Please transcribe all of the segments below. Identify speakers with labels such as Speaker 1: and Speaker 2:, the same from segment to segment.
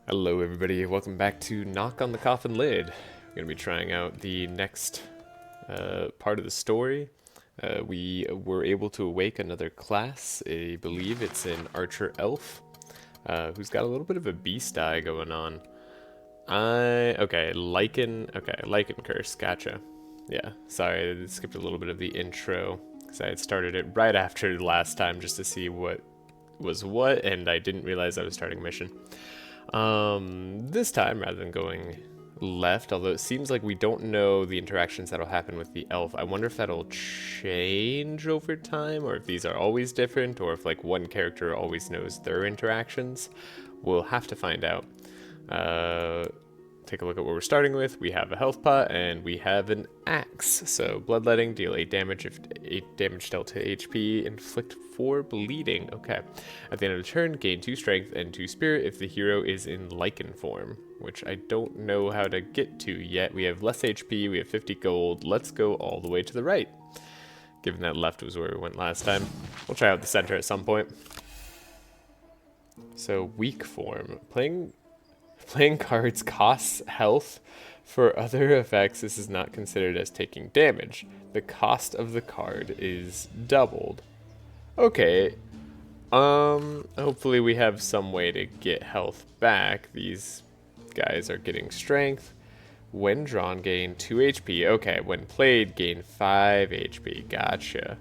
Speaker 1: Hello everybody, welcome back to Knock on the Coffin Lid. We're going to be trying out the next part of the story. We were able to awake another class. I believe it's an Archer Elf, who's got a little bit of a beast eye going on. Lichen Curse, gotcha. Yeah, sorry, I skipped a little bit of the intro, because I had started it right after the last time just to see what was what, and I didn't realize I was starting a mission. This time, rather than going left, although it seems like we don't know the interactions that'll happen with the elf, I wonder if that'll change over time, or if these are always different, or if like one character always knows their interactions. We'll have to find out. Take a look at what we're starting with. We have a health pot and we have an axe. So bloodletting, deal 8 damage if 8 damage dealt to HP, inflict 4 bleeding. Okay. At the end of the turn, gain 2 strength and 2 spirit if the hero is in lichen form, which I don't know how to get to yet. We have less HP, we have 50 gold. Let's go all the way to the right. Given that left was where we went last time. We'll try out the center at some point. So weak form. Playing cards costs health. For other effects, this is not considered as taking damage. The cost of the card is doubled. Okay. Hopefully we have some way to get health back. These guys are getting strength. When drawn, gain 2 HP. Okay, when played, gain 5 HP. Gotcha.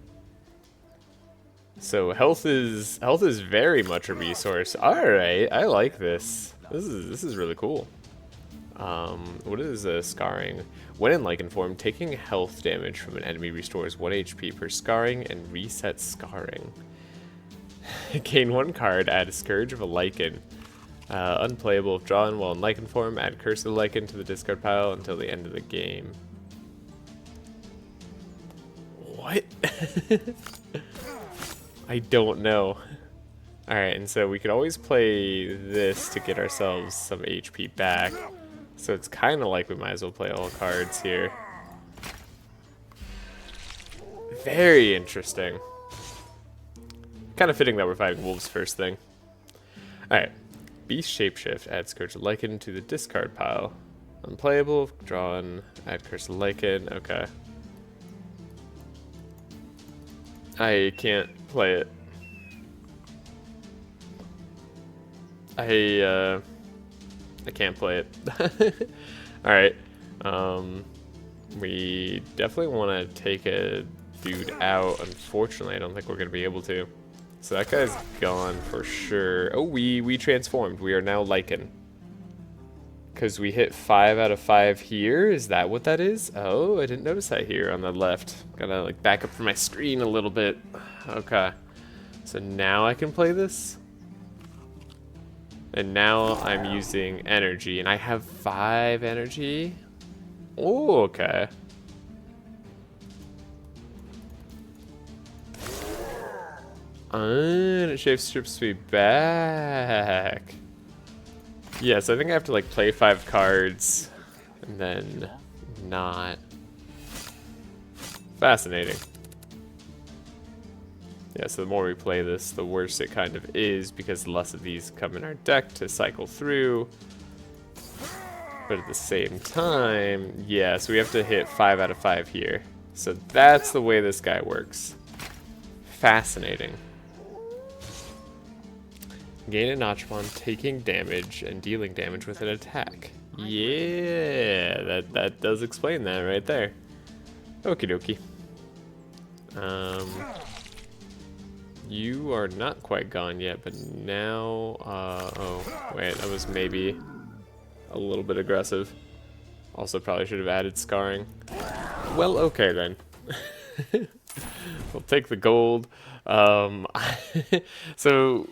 Speaker 1: So health is very much a resource. Alright, I like this. This is really cool. What is scarring? When in lichen form, taking health damage from an enemy restores 1 HP per scarring and resets scarring. Gain 1 card, add a Scourge of a Lichen. Unplayable if drawn while in lichen form, add Curse of the Lichen to the discard pile until the end of the game. What? I don't know. Alright, and so we could always play this to get ourselves some HP back. So it's kind of like we might as well play all cards here. Very interesting. Kind of fitting that we're fighting wolves first thing. Alright. Beast Shapeshift. Add Scourge of Lichen to the discard pile. Unplayable if drawn. Add Curse of Lichen. Okay. I can't play it. I can't play it. Alright. We definitely want to take a dude out. Unfortunately, I don't think we're going to be able to. So that guy's gone for sure. Oh, we transformed. We are now lichen. Because we hit 5 out of 5 here. Is that what that is? Oh, I didn't notice that here on the left. Gotta like back up from my screen a little bit. Okay. So now I can play this. And now I'm using energy, and I have 5 energy. Oh, okay. And it shape strips me back. Yeah, so I think I have to like play 5 cards and then not. Fascinating. Yeah, so the more we play this, the worse it kind of is, because less of these come in our deck to cycle through. But at the same time, yeah, so we have to hit 5 out of 5 here. So that's the way this guy works. Fascinating. Gain a notch upon taking damage and dealing damage with an attack. Yeah, that does explain that right there. Okie dokie. You are not quite gone yet, but now, oh, wait, that was maybe a little bit aggressive. Also probably should have added scarring. Well, okay then. We'll take the gold. So,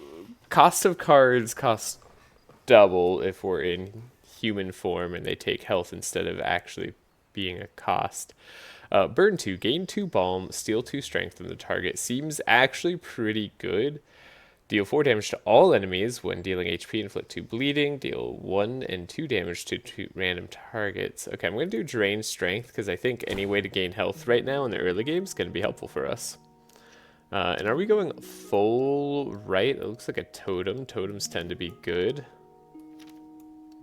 Speaker 1: cost of cards cost double if we're in human form and they take health instead of actually being a cost. Burn 2, gain 2 balm, steal 2 strength from the target. Seems actually pretty good. Deal 4 damage to all enemies when dealing HP, inflict 2 bleeding. Deal 1 and 2 damage to 2 random targets. Okay, I'm going to do drain strength because I think any way to gain health right now in the early game is going to be helpful for us. And are we going full right? It looks like a totem. Totems tend to be good.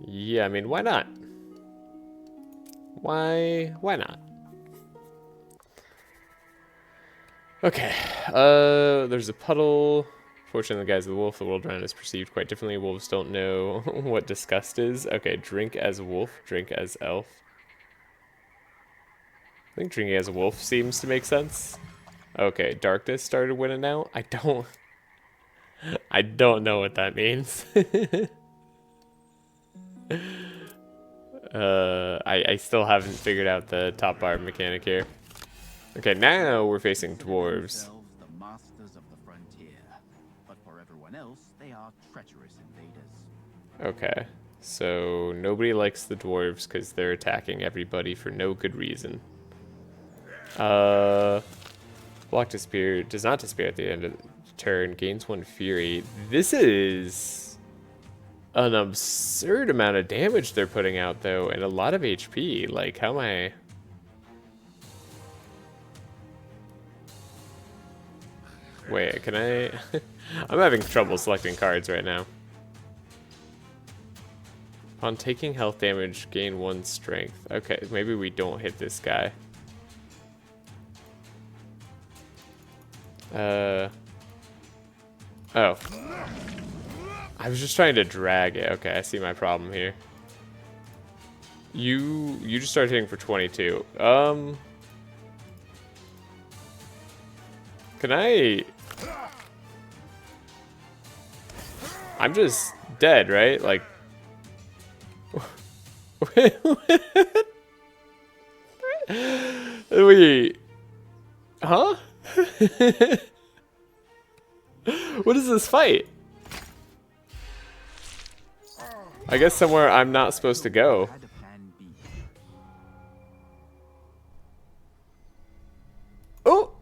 Speaker 1: Yeah, I mean, why not? Why not? Okay, there's a puddle. Fortunately, the guy's the wolf. The world around is perceived quite differently. Wolves don't know what disgust is. Okay, drink as wolf, drink as elf. I think drinking as a wolf seems to make sense. Okay, darkness started winning out. I don't know what that means. I still haven't figured out the top bar mechanic here. Okay, now we're facing dwarves.
Speaker 2: The masters of the frontier, but for everyone else, they are treacherous invaders.
Speaker 1: Okay, so nobody likes the dwarves because they're attacking everybody for no good reason. Block disappear does not disappear at the end of the turn. Gains 1 fury. This is an absurd amount of damage they're putting out though, and a lot of HP. Like, how am I? Wait, can I? I'm having trouble selecting cards right now. Upon taking health damage, gain 1 strength. Okay, maybe we don't hit this guy. Oh. I was just trying to drag it. Okay, I see my problem here. You just started hitting for 22. Can I? I'm just dead, right? Like. Wait. Huh? What is this fight? I guess somewhere I'm not supposed to go. Oh.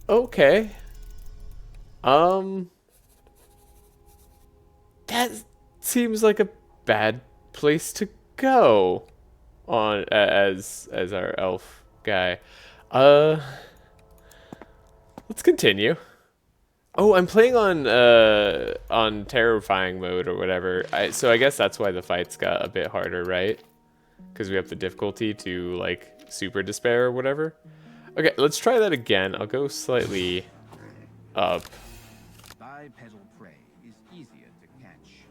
Speaker 1: Okay. That seems like a bad place to go on as our elf guy. Let's continue. Oh, I'm playing on terrifying mode or whatever. So I guess that's why the fights got a bit harder, right? Because we have the difficulty to like super despair or whatever. Okay, let's try that again. I'll go slightly up.
Speaker 2: Bipedal prey is easier to catch.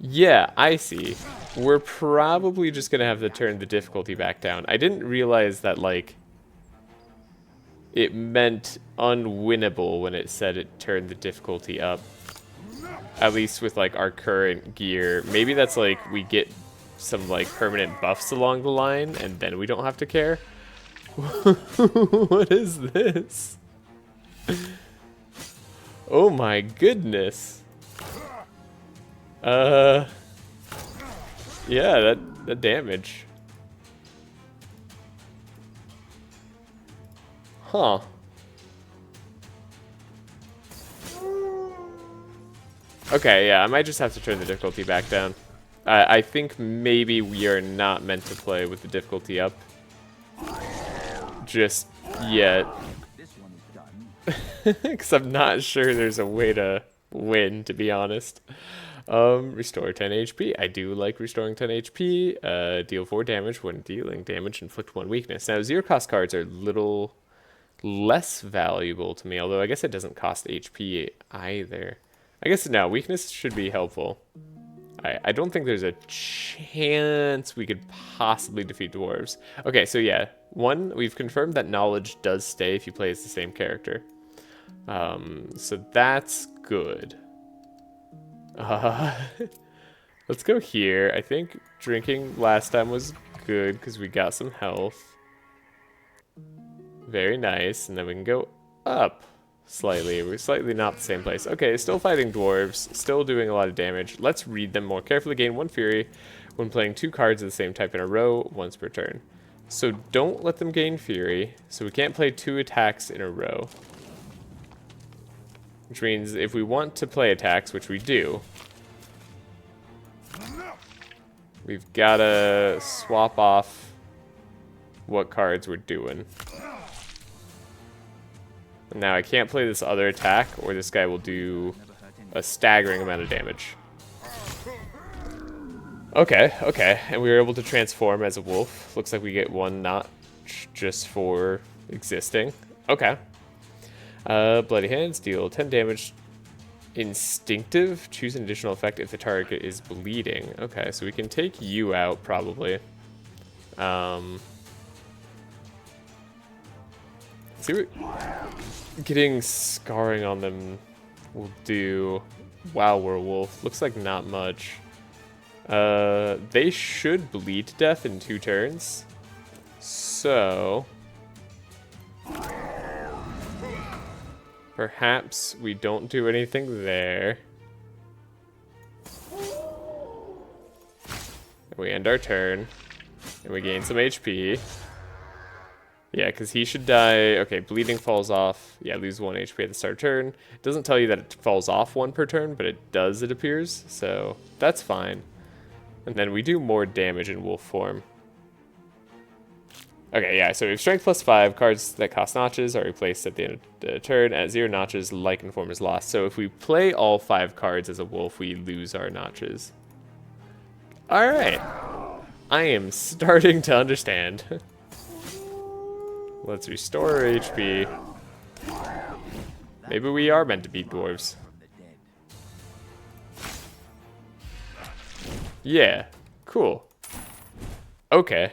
Speaker 1: Yeah, I see. We're probably just gonna have to turn the difficulty back down. I didn't realize that like it meant unwinnable when it said it turned the difficulty up. At least with like our current gear. Maybe that's like we get some like permanent buffs along the line and then we don't have to care. What is this? Oh my goodness. Yeah, that damage. Huh. Okay, yeah, I might just have to turn the difficulty back down. I think maybe we are not meant to play with the difficulty up just yet.
Speaker 2: This one is done.
Speaker 1: Because I'm not sure there's a way to win, to be honest. Restore 10 HP. I do like restoring 10 HP. Deal 4 damage when dealing damage. Inflict 1 weakness. Now, zero cost cards are a little less valuable to me, although I guess it doesn't cost HP either. I guess, no, weakness should be helpful. I don't think there's a chance we could possibly defeat dwarves. Okay, so yeah. 1, we've confirmed that knowledge does stay if you play as the same character. So that's good. Let's go here. I think drinking last time was good because we got some health. Very nice. And then we can go up slightly. We're slightly not the same place. Okay, still fighting dwarves. Still doing a lot of damage. Let's read them more carefully. Gain 1 fury when playing 2 cards of the same type in a row once per turn. So don't let them gain fury. So we can't play 2 attacks in a row. Which means if we want to play attacks, which we do, we've got to swap off what cards we're doing. Now I can't play this other attack, or this guy will do a staggering amount of damage. Okay, okay. And we were able to transform as a wolf. Looks like we get one notch just for existing. Okay. Bloody Hands, deal 10 damage. Instinctive, choose an additional effect if the target is bleeding. Okay, so we can take you out probably. See what getting scarring on them will do. Wow, we're a wolf. Looks like not much. They should bleed to death in 2 turns. So perhaps we don't do anything there. We end our turn. And we gain some HP. Yeah, because he should die. Okay, bleeding falls off. Yeah, lose 1 HP at the start of turn. It doesn't tell you that it falls off 1 per turn, but it does, it appears. So that's fine. And then we do more damage in wolf form. Okay, yeah, so we have strength +5. Cards that cost notches are replaced at the end of the turn. At 0 notches, Lycan form is lost. So if we play all 5 cards as a wolf, we lose our notches. Alright. I am starting to understand. Let's restore our HP. Maybe we are meant to beat dwarves. Yeah, cool. Okay.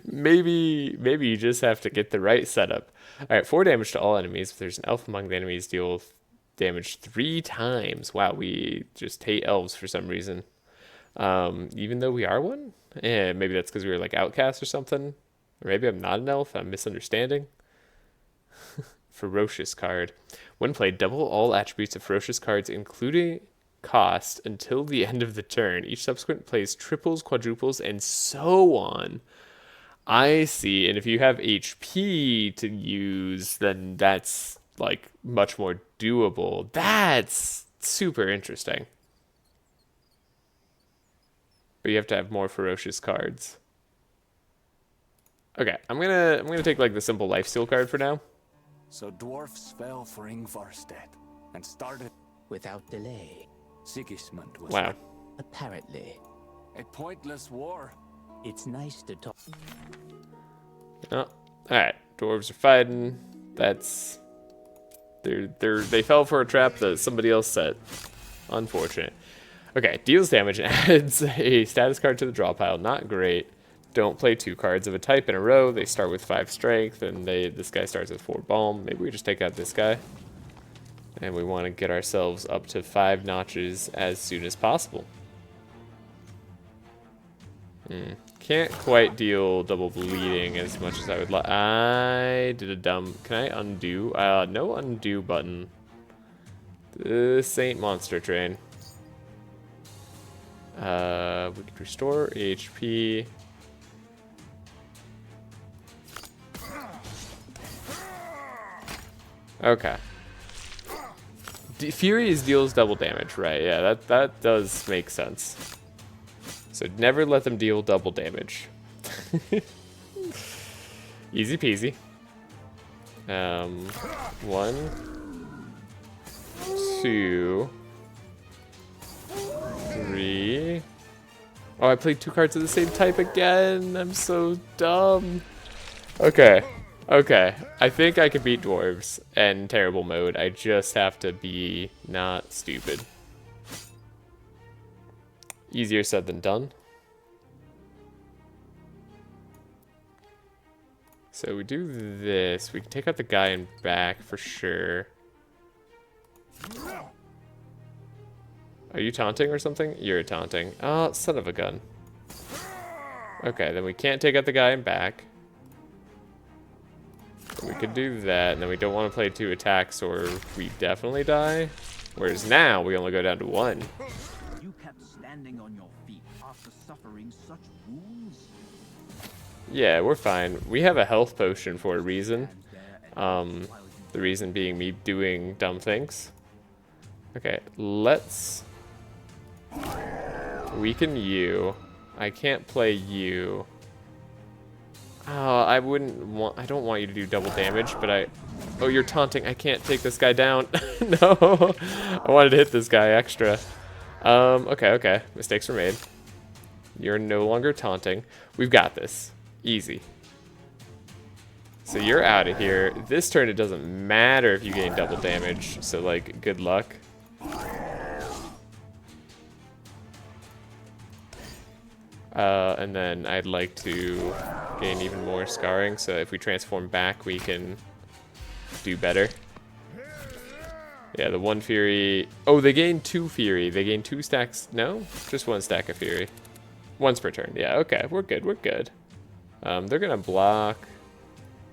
Speaker 1: maybe you just have to get the right setup. Alright, 4 damage to all enemies. If there's an elf among the enemies, deal damage 3 times. Wow, we just hate elves for some reason. Even though we are one? Maybe that's because we were like outcasts or something. Or maybe I'm not an elf, I'm misunderstanding. Ferocious card. When played, double all attributes of ferocious cards, including cost, until the end of the turn. Each subsequent plays triples, quadruples, and so on. I see, and if you have HP to use, then that's like much more doable. That's super interesting. But you have to have more ferocious cards. Okay, I'm gonna take like the simple lifesteal card for now.
Speaker 3: So dwarfs fell for Ingvar's death and started
Speaker 4: Without delay.
Speaker 3: Sigismund was
Speaker 1: Wow.
Speaker 4: Apparently.
Speaker 3: a pointless war.
Speaker 4: It's nice to talk.
Speaker 1: Oh, alright. Dwarves are fighting. That's they fell for a trap that somebody else set. Unfortunate. Okay, deals damage and adds a status card to the draw pile. Not great. Don't play 2 cards of a type in a row. They start with 5 strength, and this guy starts with 4 balm. Maybe we just take out this guy. And we want to get ourselves up to 5 notches as soon as possible. Can't quite deal double bleeding as much as I would like. I did a dumb... Can I undo? No undo button. This ain't Monster Train. We could restore HP. Okay. Fury deals double damage, right? Yeah, that does make sense. So never let them deal double damage. Easy peasy. 1, 2, 3. Oh, I played 2 cards of the same type again. I'm so dumb. Okay. Okay. I think I can beat dwarves in terrible mode. I just have to be not stupid. Easier said than done. So we do this. We can take out the guy in back for sure. Are you taunting or something? You're taunting. Oh, son of a gun. Okay, then we can't take out the guy in back. We could do that, and then we don't want to play 2 attacks or we definitely die. Whereas now, we only go down to 1.
Speaker 2: You kept standing on your feet after suffering such wounds?
Speaker 1: Yeah, we're fine. We have a health potion for a reason. The reason being me doing dumb things. Okay, let's weaken you. I can't play you. Oh, I don't want you to do double damage, but oh, you're taunting. I can't take this guy down. No. I wanted to hit this guy extra. Okay, okay. Mistakes were made. You're no longer taunting. We've got this. Easy. So you're out of here. This turn, it doesn't matter if you gain double damage. So, like, good luck. And then I'd like to gain even more scarring. So if we transform back, we can do better. Yeah, the 1 Fury... Oh, they gain 2 Fury. They gain 2 stacks... No? Just 1 stack of Fury. Once per turn. Yeah, okay. We're good. We're good. They're going to block,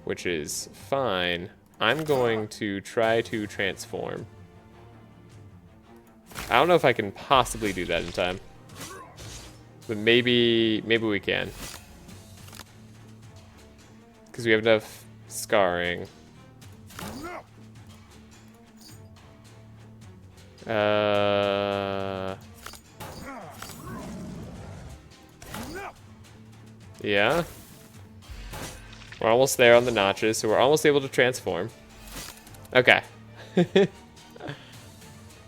Speaker 1: which is fine. I'm going to try to transform. I don't know if I can possibly do that in time. But maybe we can. Because we have enough scarring. Yeah. We're almost there on the notches, so we're almost able to transform. Okay.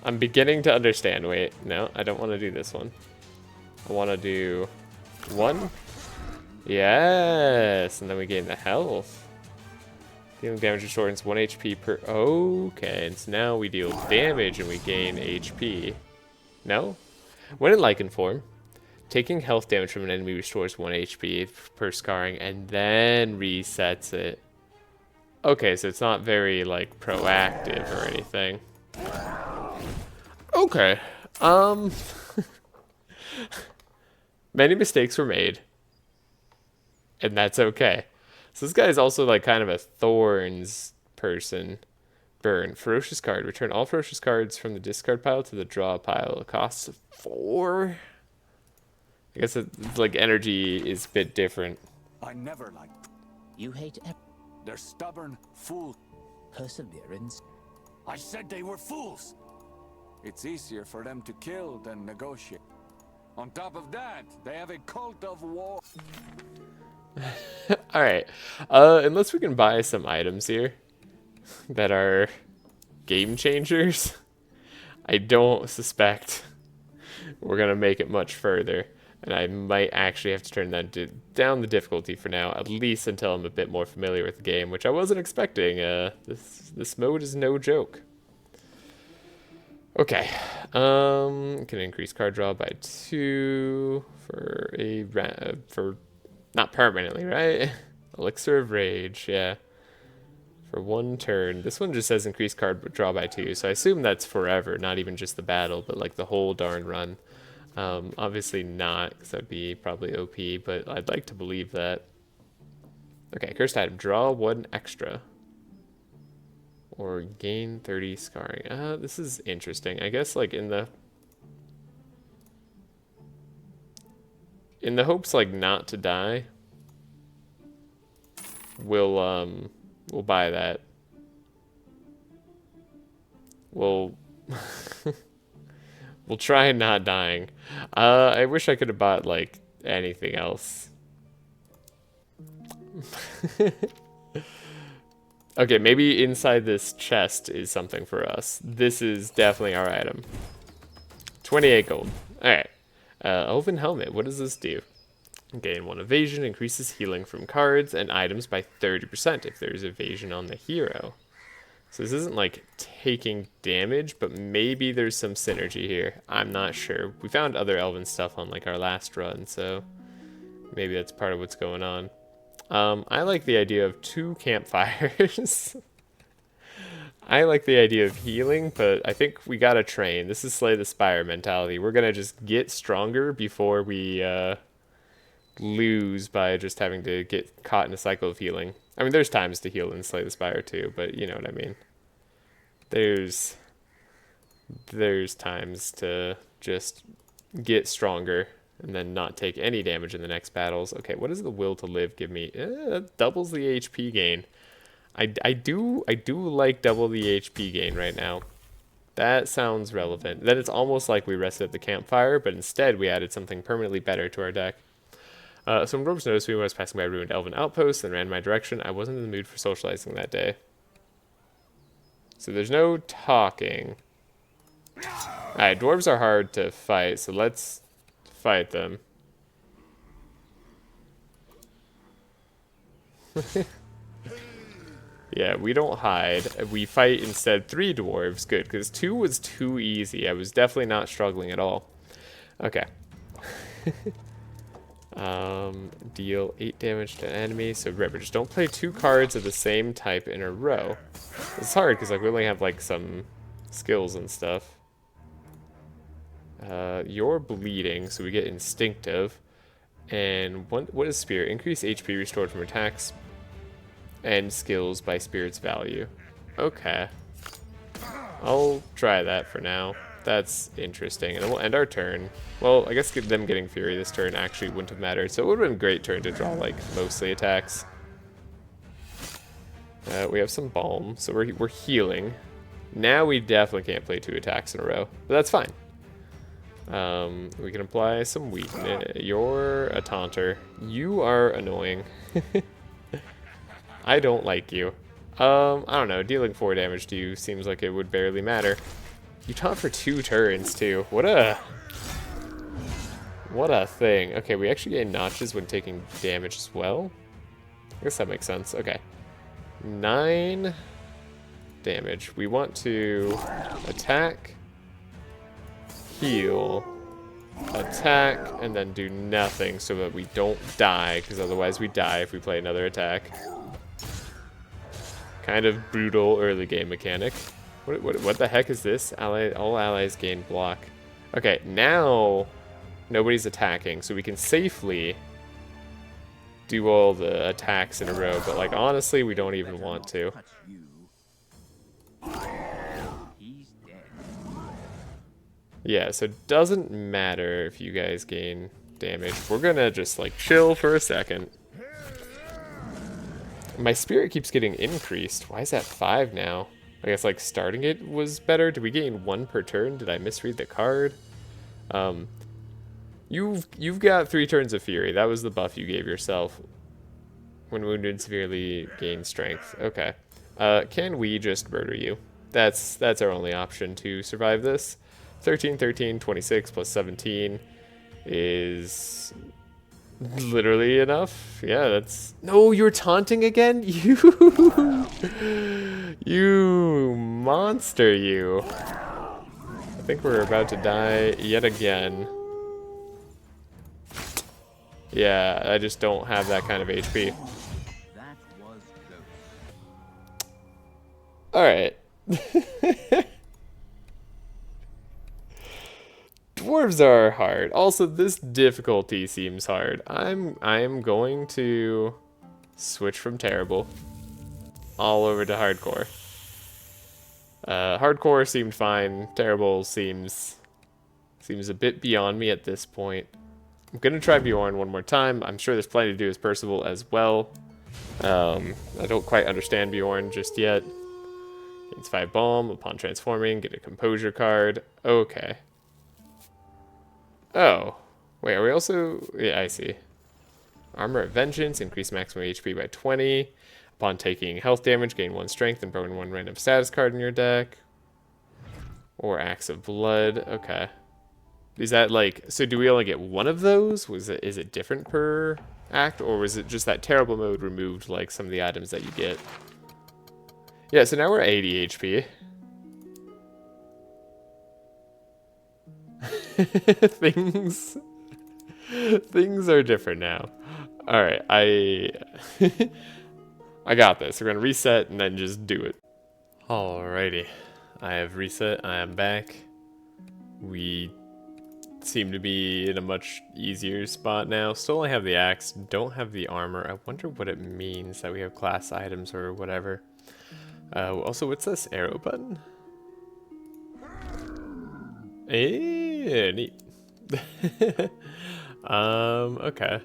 Speaker 1: I'm beginning to understand. Wait, no, I don't want to do this one. I want to do 1. Yes, and then we gain the health. Dealing damage restores 1 HP per... Okay, and so now we deal damage and we gain HP. No? When in Lycan form, taking health damage from an enemy restores 1 HP per scarring and then resets it. Okay, so it's not very, like, proactive or anything. Okay. Many mistakes were made. And that's okay. So this guy is also, like, kind of a Thorns person. Burn. Ferocious card. Return all ferocious cards from the discard pile to the draw pile. It costs 4? I guess it's like energy is a bit different.
Speaker 3: I never liked.
Speaker 4: You hate
Speaker 3: They're stubborn fools.
Speaker 4: perseverance.
Speaker 3: I said they were fools. It's easier for them to kill than negotiate. On top of that, they have a cult of war.
Speaker 1: Alright. Unless we can buy some items here that are game changers, I don't suspect we're going to make it much further. And I might actually have to turn that down the difficulty for now, at least until I'm a bit more familiar with the game, which I wasn't expecting. This mode is no joke. Okay. Can increase card draw by 2 for not permanently, right? Elixir of Rage, yeah. For 1 turn. This one just says increase card draw by 2, so I assume that's forever, not even just the battle, but like the whole darn run. Obviously not, because that'd be probably OP, but I'd like to believe that. Okay, cursed item. Draw 1 extra. Or gain 30 scarring. This is interesting. I guess, like, in the hopes, like, not to die, we'll buy that. We'll try not dying. I wish I could have bought, like, anything else. Okay, maybe inside this chest is something for us. This is definitely our item. 28 gold. Alright. Elven Helmet, what does this do? Gain 1 evasion, increases healing from cards and items by 30% if there's evasion on the hero. So this isn't like taking damage, but maybe there's some synergy here. I'm not sure. We found other elven stuff on like our last run, so maybe that's part of what's going on. I like the idea of 2 campfires. I like the idea of healing, but I think we gotta train. This is Slay the Spire mentality. We're gonna just get stronger before we lose by just having to get caught in a cycle of healing. I mean, there's times to heal in Slay the Spire too, but you know what I mean. There's times to just get stronger and then not take any damage in the next battles. Okay, what does the Will to Live give me? That doubles the HP gain. I do like double the HP gain right now. That sounds relevant. Then it's almost like we rested at the campfire, but instead we added something permanently better to our deck. Some dwarves noticed me when I was passing by a ruined elven outpost and ran in my direction. I wasn't in the mood for socializing that day. So there's no talking. Alright, dwarves are hard to fight, so let's fight them. Yeah, we don't hide. We fight instead 3 dwarves. Good, because 2 was too easy. I was definitely not struggling at all. Okay. Deal 8 damage to an enemy. So remember, just don't play 2 cards of the same type in a row. It's hard because like we only have like some skills and stuff. You're bleeding, so we get instinctive. And what is spirit? Increase HP restored from attacks and skills by spirit's value. Okay. I'll try that for now. That's interesting. And then we'll end our turn. Well, I guess them getting Fury this turn actually wouldn't have mattered. So it would have been a great turn to draw, like, mostly attacks. We have some Balm, so we're healing. Now we definitely can't play 2 attacks in a row. But that's fine. We can apply some weakness. You're a taunter. You are annoying. I don't like you. I don't know. Dealing 4 damage to you seems like it would barely matter. You taunt for 2 turns, too. What a thing. Okay, we actually gain notches when taking damage as well. I guess that makes sense. Okay. 9 damage. We want to attack, heal, attack, and then do nothing so that we don't die, because otherwise we die if we play another attack. Kind of brutal early game mechanic. What the heck is this? All allies gain block. Okay, now nobody's attacking, so we can safely do all the attacks in a row, but like honestly, we don't even want to.
Speaker 2: Touch you. He's dead.
Speaker 1: Yeah, so it doesn't matter if you guys gain damage. We're gonna just like chill for a second. My spirit keeps getting increased. Why is that 5 now? I guess like starting it was better. Did we gain 1 per turn? Did I misread the card? You've got 3 turns of Fury. That was the buff you gave yourself. When wounded, severely gain strength. Okay. Can we just murder you? That's our only option to survive this. 13, 13, 26 plus 17 is literally enough. Yeah, that's... No, you're taunting again? You monster, you. I think we're about to die yet again. Yeah, I just don't have that kind of HP.
Speaker 2: That was close.
Speaker 1: Alright. Dwarves are hard. Also, this difficulty seems hard. I am going to switch from terrible all over to hardcore. Hardcore seemed fine. Terrible seems a bit beyond me at this point. I'm gonna try Bjorn one more time. I'm sure there's plenty to do as Percival as well. I don't quite understand Bjorn just yet. Gains 5 Balm upon transforming. Get a Composure card. Okay. Oh. Wait, are we also... Yeah, I see. Armor of Vengeance. Increase maximum HP by 20. Upon taking health damage, gain 1 strength and burn 1 random status card in your deck. Or Axe of Blood. Okay. Is that like... So do we only get 1 of those? Is it different per act? Or was it just that terrible mode removed like some of the items that you get? Yeah, so now we're 80 HP. Things are different now. All right, I got this. We're gonna reset and then just do it. Alrighty, I have reset. I am back. We seem to be in a much easier spot now. Still only have the axe, don't have the armor. I wonder what it means that we have class items or whatever. Also, what's this arrow button? Neat. Okay.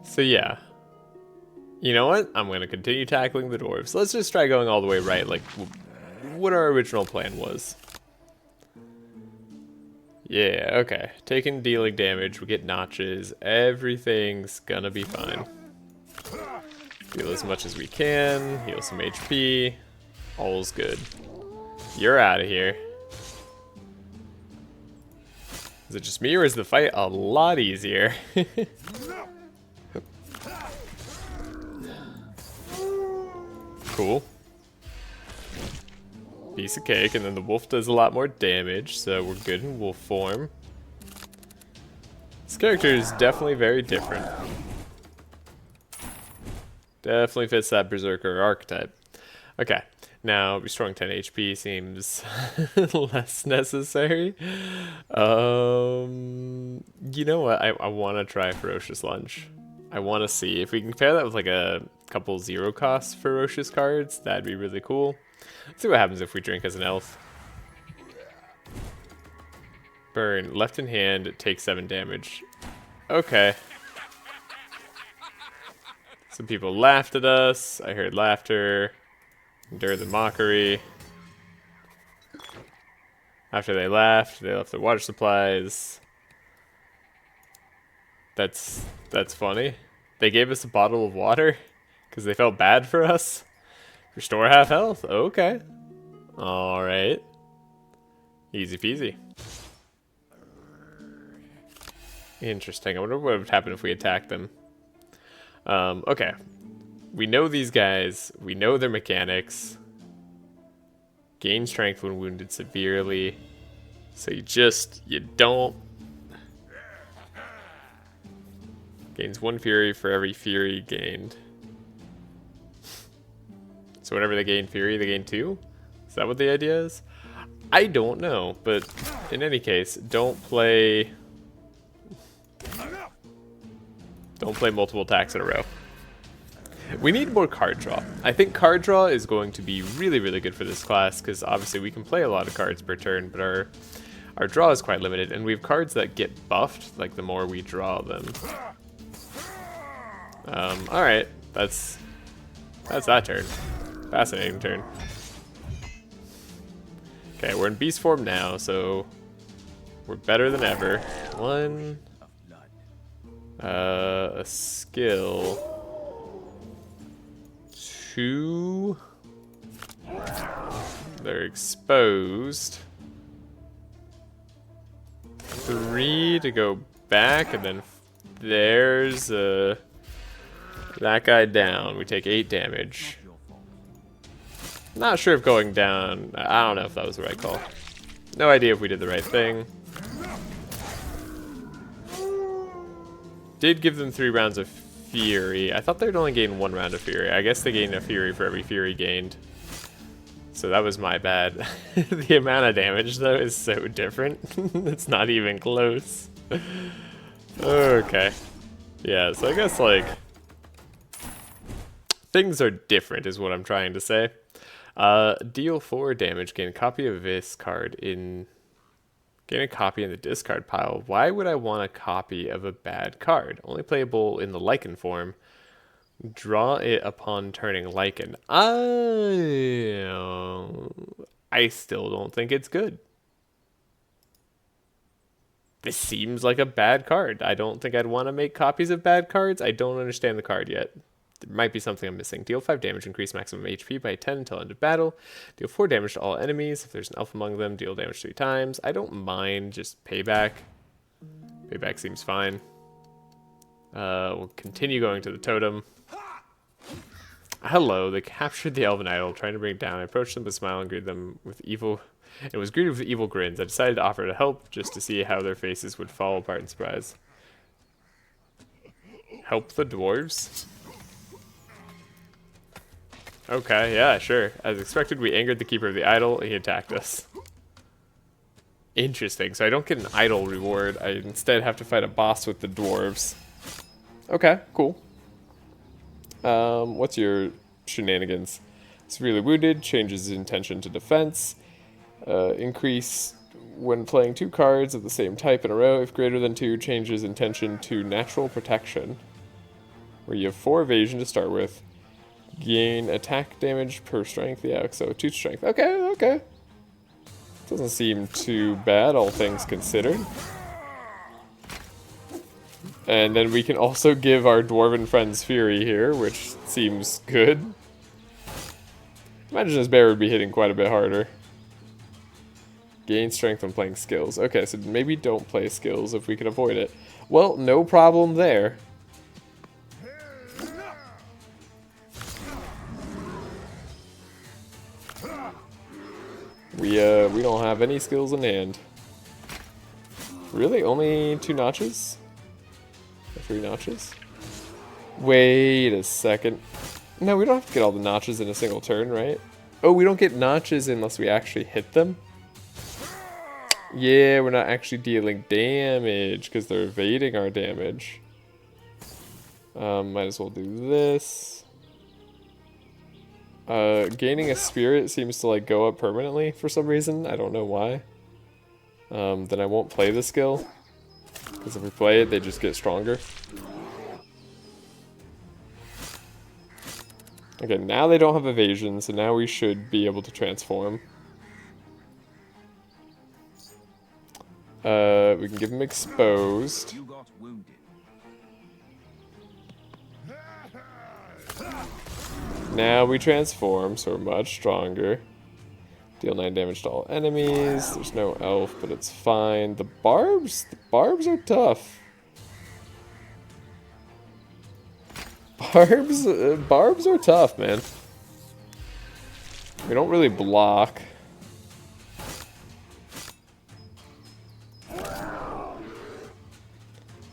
Speaker 1: So yeah. You know what? I'm gonna continue tackling the dwarves. Let's just try going all the way right, like what our original plan was. Yeah, okay. Taking dealing damage, we get notches. Everything's gonna be fine. Heal as much as we can, heal some HP. All's good. You're out of here. Is it just me, or is the fight a lot easier? Cool. Piece of cake, and then the wolf does a lot more damage, so we're good in wolf form. This character is definitely very different. Definitely fits that berserker archetype. Okay, now restoring 10 HP seems less necessary. You know what? I want to try Ferocious Lunge. I want to see if we can pair that with like a couple 0-cost Ferocious cards. That'd be really cool. Let's see what happens if we drink as an elf. Burn. Left in hand, takes 7 damage. Okay. Some people laughed at us. I heard laughter. Endure the mockery. After they left their water supplies. That's funny. They gave us a bottle of water because they felt bad for us. Restore half health. Okay. Alright. Easy peasy. Interesting. I wonder what would happen if we attacked them. Okay. We know these guys. We know their mechanics. Gain strength when wounded severely. So you don't. Gains 1 fury for every fury gained. So whenever they gain fury, they gain 2? Is that what the idea is? I don't know, but in any case, don't play multiple attacks in a row. We need more card draw. I think card draw is going to be really, really good for this class, because obviously we can play a lot of cards per turn, but our draw is quite limited, and we have cards that get buffed, like the more we draw them. Alright, that's that turn. Fascinating turn. Okay, we're in beast form now, so we're better than ever. 1, a skill. 2, they're exposed. 3 to go back, and then there's that guy down. We take 8 damage. Not sure if going down, I don't know if that was the right call. No idea if we did the right thing. Did give them 3 rounds of Fury. I thought they'd only gain 1 round of Fury. I guess they gained a Fury for every Fury gained. So that was my bad. The amount of damage, though, is so different. It's not even close. Okay. Yeah, so I guess, like, things are different is what I'm trying to say. Deal 4 damage, gain a copy of this card in... Gain a copy in the discard pile. Why would I want a copy of a bad card? Only playable in the Lycan form. Draw it upon turning Lycan. I still don't think it's good. This seems like a bad card. I don't think I'd want to make copies of bad cards. I don't understand the card yet. There might be something I'm missing. Deal 5 damage, increase maximum HP by 10 until end of battle. Deal 4 damage to all enemies. If there's an elf among them, deal damage 3 times. I don't mind just payback. Payback seems fine. We'll continue going to the totem. Hello, they captured the elven idol, trying to bring it down. I approached them with a smile and greeted them with evil. It was greeted with evil grins. I decided to offer to help just to see how their faces would fall apart in surprise. Help the dwarves? Okay, yeah, sure. As expected, we angered the keeper of the idol, and he attacked us. Interesting, so I don't get an idol reward. I instead have to fight a boss with the dwarves. Okay, cool. What's your shenanigans? Severely wounded, changes intention to defense. Increase when playing 2 cards of the same type in a row. If greater than 2, changes intention to natural protection. Where you have 4 evasion to start with. Gain attack damage per strength. Yeah, so 2 strength. Okay. Doesn't seem too bad, all things considered. And then we can also give our dwarven friends Fury here, which seems good. Imagine this bear would be hitting quite a bit harder. Gain strength when playing skills. Okay, so maybe don't play skills if we can avoid it. Well, no problem there. We don't have any skills in hand. Really? Only 2 notches? Or 3 notches? Wait a second. No, we don't have to get all the notches in a single turn, right? Oh, we don't get notches unless we actually hit them? Yeah, we're not actually dealing damage because they're evading our damage. Might as well do this. Gaining a spirit seems to like go up permanently for some reason. I don't know why. Then I won't play the skill. Because if we play it, they just get stronger. Okay, now they don't have evasion, so now we should be able to transform. We can give them exposed.
Speaker 2: You got wounded.
Speaker 1: Now we transform, so we're much stronger. Deal 9 damage to all enemies. There's no elf, but it's fine. The barbs are tough. Barbs are tough, man. We don't really block.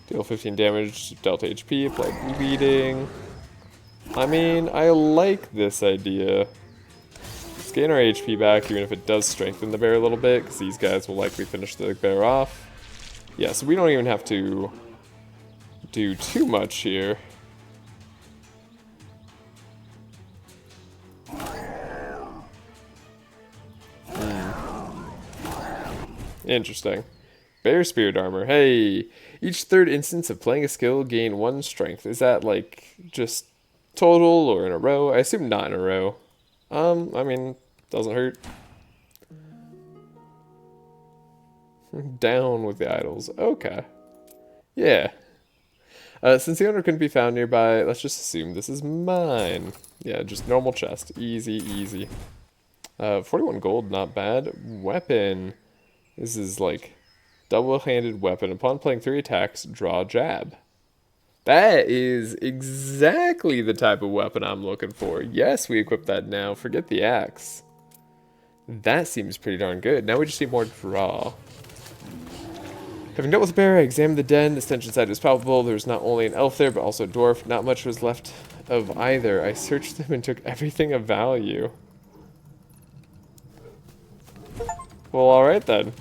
Speaker 1: Deal 15 damage, delta HP, apply bleeding. I mean, I like this idea. Let's gain our HP back, even if it does strengthen the bear a little bit, because these guys will likely finish the bear off. Yeah, so we don't even have to do too much here. Interesting. Bear Spirit Armor. Hey! Each third instance of playing a skill, gain 1 strength. Is that, like, just total or in a row? I assume not in a row. I mean, doesn't hurt. Down with the idols. Okay. Yeah. Since the owner couldn't be found nearby, let's just assume this is mine. Yeah, just normal chest. Easy, easy. 41 gold, not bad. Weapon. This is like double-handed weapon. Upon playing 3 attacks, draw jab. That is exactly the type of weapon I'm looking for. Yes, we equip that now. Forget the axe. That seems pretty darn good. Now we just need more draw. Having dealt with the bear, I examined the den. The stench inside was palpable. There was not only an elf there, but also a dwarf. Not much was left of either. I searched them and took everything of value. Well, alright then.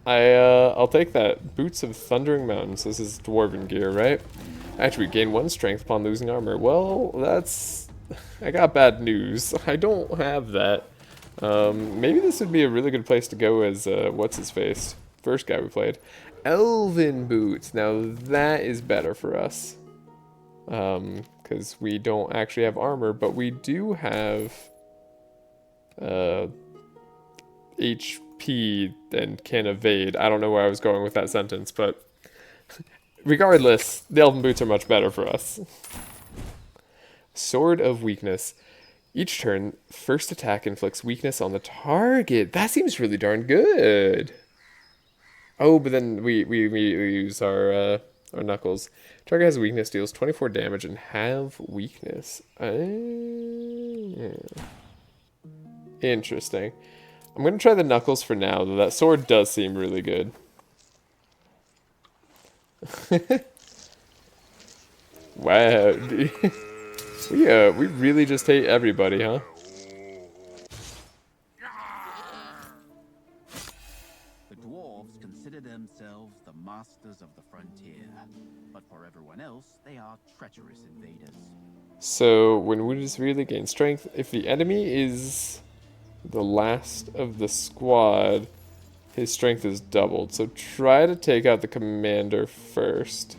Speaker 1: I'll take that. Boots of Thundering Mountains. This is dwarven gear, right? Actually, gain 1 strength upon losing armor. Well, that's... I got bad news. I don't have that. Maybe this would be a really good place to go as, what's-his-face? First guy we played. Elven boots. Now, that is better for us. Because we don't actually have armor, but we do have... HP and can evade. I don't know where I was going with that sentence, but regardless, the elven boots are much better for us. Sword of Weakness. Each turn, first attack inflicts weakness on the target. That seems really darn good. Oh, but then we use our knuckles. Target has weakness, deals 24 damage, and have weakness. Interesting. I'm going to try the knuckles for now, though that sword does seem really good. Wow. We really just hate everybody, huh?
Speaker 2: The dwarves consider themselves the masters of the frontier, but for everyone else, they are treacherous invaders.
Speaker 1: So, when wounded severely, gain strength. If the enemy is the last of the squad, his strength is doubled. So try to take out the commander first.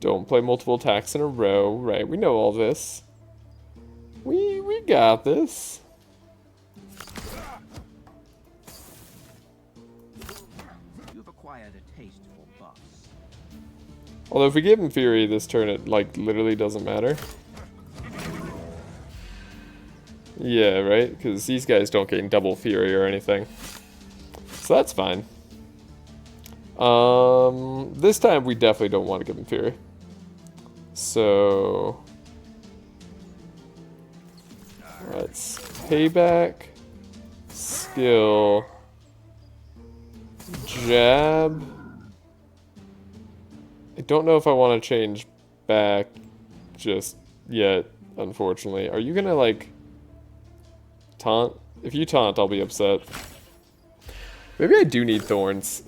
Speaker 1: Don't play multiple attacks in a row. Right, we know all this. We got this.
Speaker 2: You've acquired a taste for buffs.
Speaker 1: Although if we give him Fury this turn, it like literally doesn't matter. Yeah, right? Because these guys don't gain double fury or anything. So that's fine. This time we definitely don't want to give him fury. So let's payback, skill, jab. I don't know if I want to change back just yet, unfortunately. Are you gonna like taunt? If you taunt, I'll be upset. Maybe I do need thorns.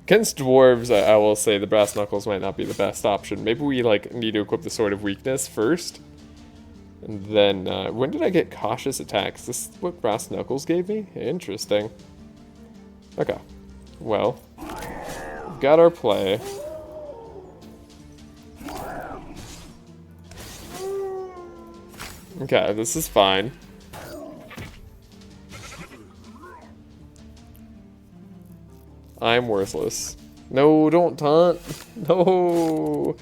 Speaker 1: Against dwarves, I will say the brass knuckles might not be the best option. Maybe we like need to equip the sword of weakness first. And then, when did I get cautious attacks? This is what brass knuckles gave me? Interesting. Okay. Well, we've got our play. Okay, this is fine. I'm worthless. No, don't taunt. No.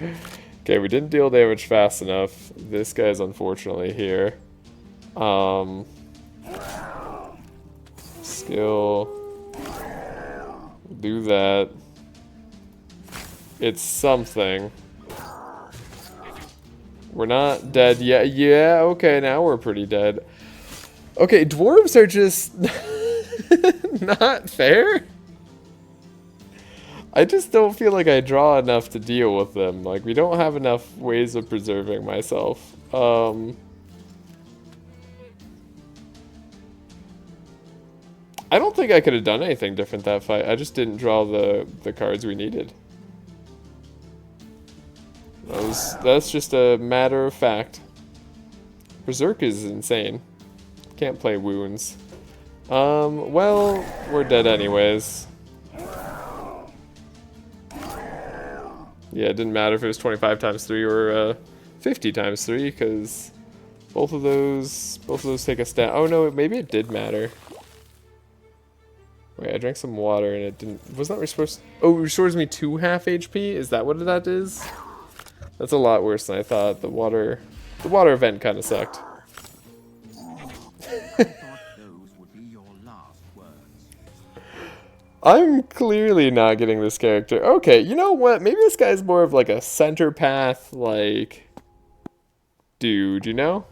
Speaker 1: Okay, we didn't deal damage fast enough. This guy's unfortunately here. Skill. Do that. It's something. We're not dead yet. Yeah, okay, now we're pretty dead. Okay, dwarves are just not fair. I just don't feel like I draw enough to deal with them. Like, we don't have enough ways of preserving myself. I don't think I could have done anything different that fight. I just didn't draw the cards we needed. That's just a matter of fact. Berserk is insane. Can't play wounds. Well, we're dead anyways. Yeah, it didn't matter if it was 25 times 3 or 50 times 3, because both of those take us down. Oh no, maybe it did matter. Wait, I drank some water and it didn't. Was that supposed? Oh, it restores me 2 half HP. Is that what that is? That's a lot worse than I thought. The water event kind of sucked.
Speaker 2: I thought those would be your last words.
Speaker 1: I'm clearly not getting this character. Okay, you know what? Maybe this guy's more of like a center path, like, dude, you know?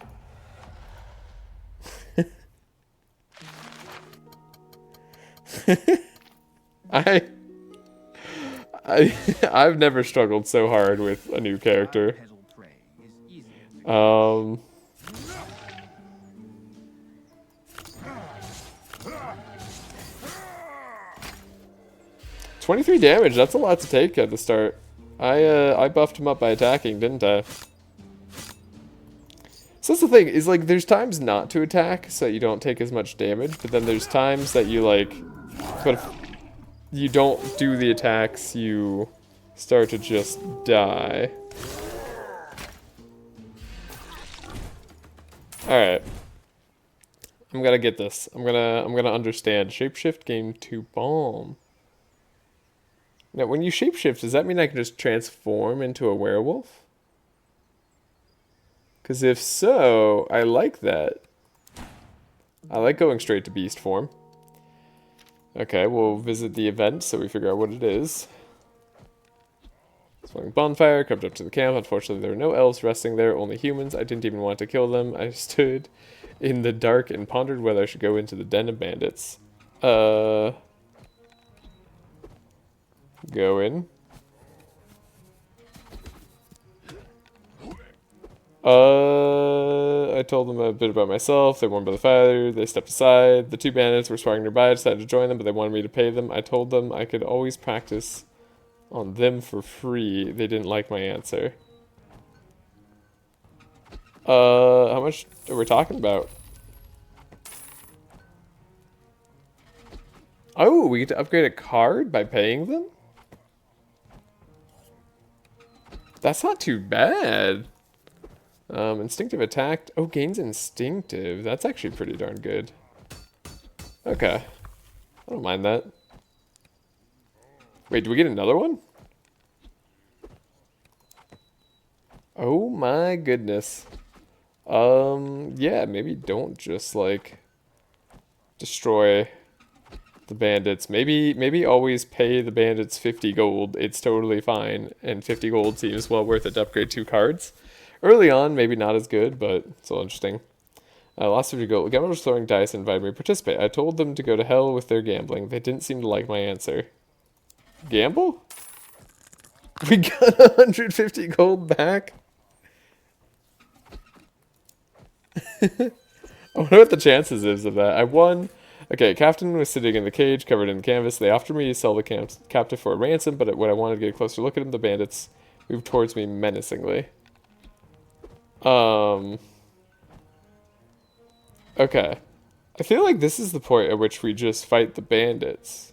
Speaker 1: I've never struggled so hard with a new character.
Speaker 2: Bipedal prey is easier to
Speaker 1: 23 damage, that's a lot to take at the start. I buffed him up by attacking, didn't I? So that's the thing, is like there's times not to attack so that you don't take as much damage, but then there's times that you like, but if you don't do the attacks, you start to just die. Alright. I'm gonna get this. I'm gonna understand. Shapeshift gain 2 bomb. Now when you shapeshift, does that mean I can just transform into a werewolf? Because if so, I like that. I like going straight to beast form. Okay, we'll visit the event so we figure out what it is. Swung bonfire, crept up to the camp. Unfortunately, there were no elves resting there, only humans. I didn't even want to kill them. I stood in the dark and pondered whether I should go into the den of bandits. Go in. I told them a bit about myself. They warmed by the fire. They stepped aside. The 2 bandits were sparring nearby. I decided to join them, but they wanted me to pay them. I told them I could always practice on them for free. They didn't like my answer. How much are we talking about? Oh, we get to upgrade a card by paying them? That's not too bad. Instinctive attack. Oh, gains instinctive. That's actually pretty darn good. Okay. I don't mind that. Wait, do we get another one? Oh my goodness. Yeah, maybe don't just like destroy the bandits. Maybe always pay the bandits 50 gold. It's totally fine, and 50 gold seems well worth it to upgrade 2 cards. Early on, maybe not as good, but still interesting. Last 50 gold. Gamblers was throwing dice and invited me to participate. I told them to go to hell with their gambling. They didn't seem to like my answer. Gamble? We got 150 gold back? I wonder what the chances is of that. I won. Okay, captain was sitting in the cage, covered in canvas. They offered me to sell the captive for a ransom, but when I wanted to get a closer look at him, the bandits moved towards me menacingly. Okay. I feel like this is the point at which we just fight the bandits.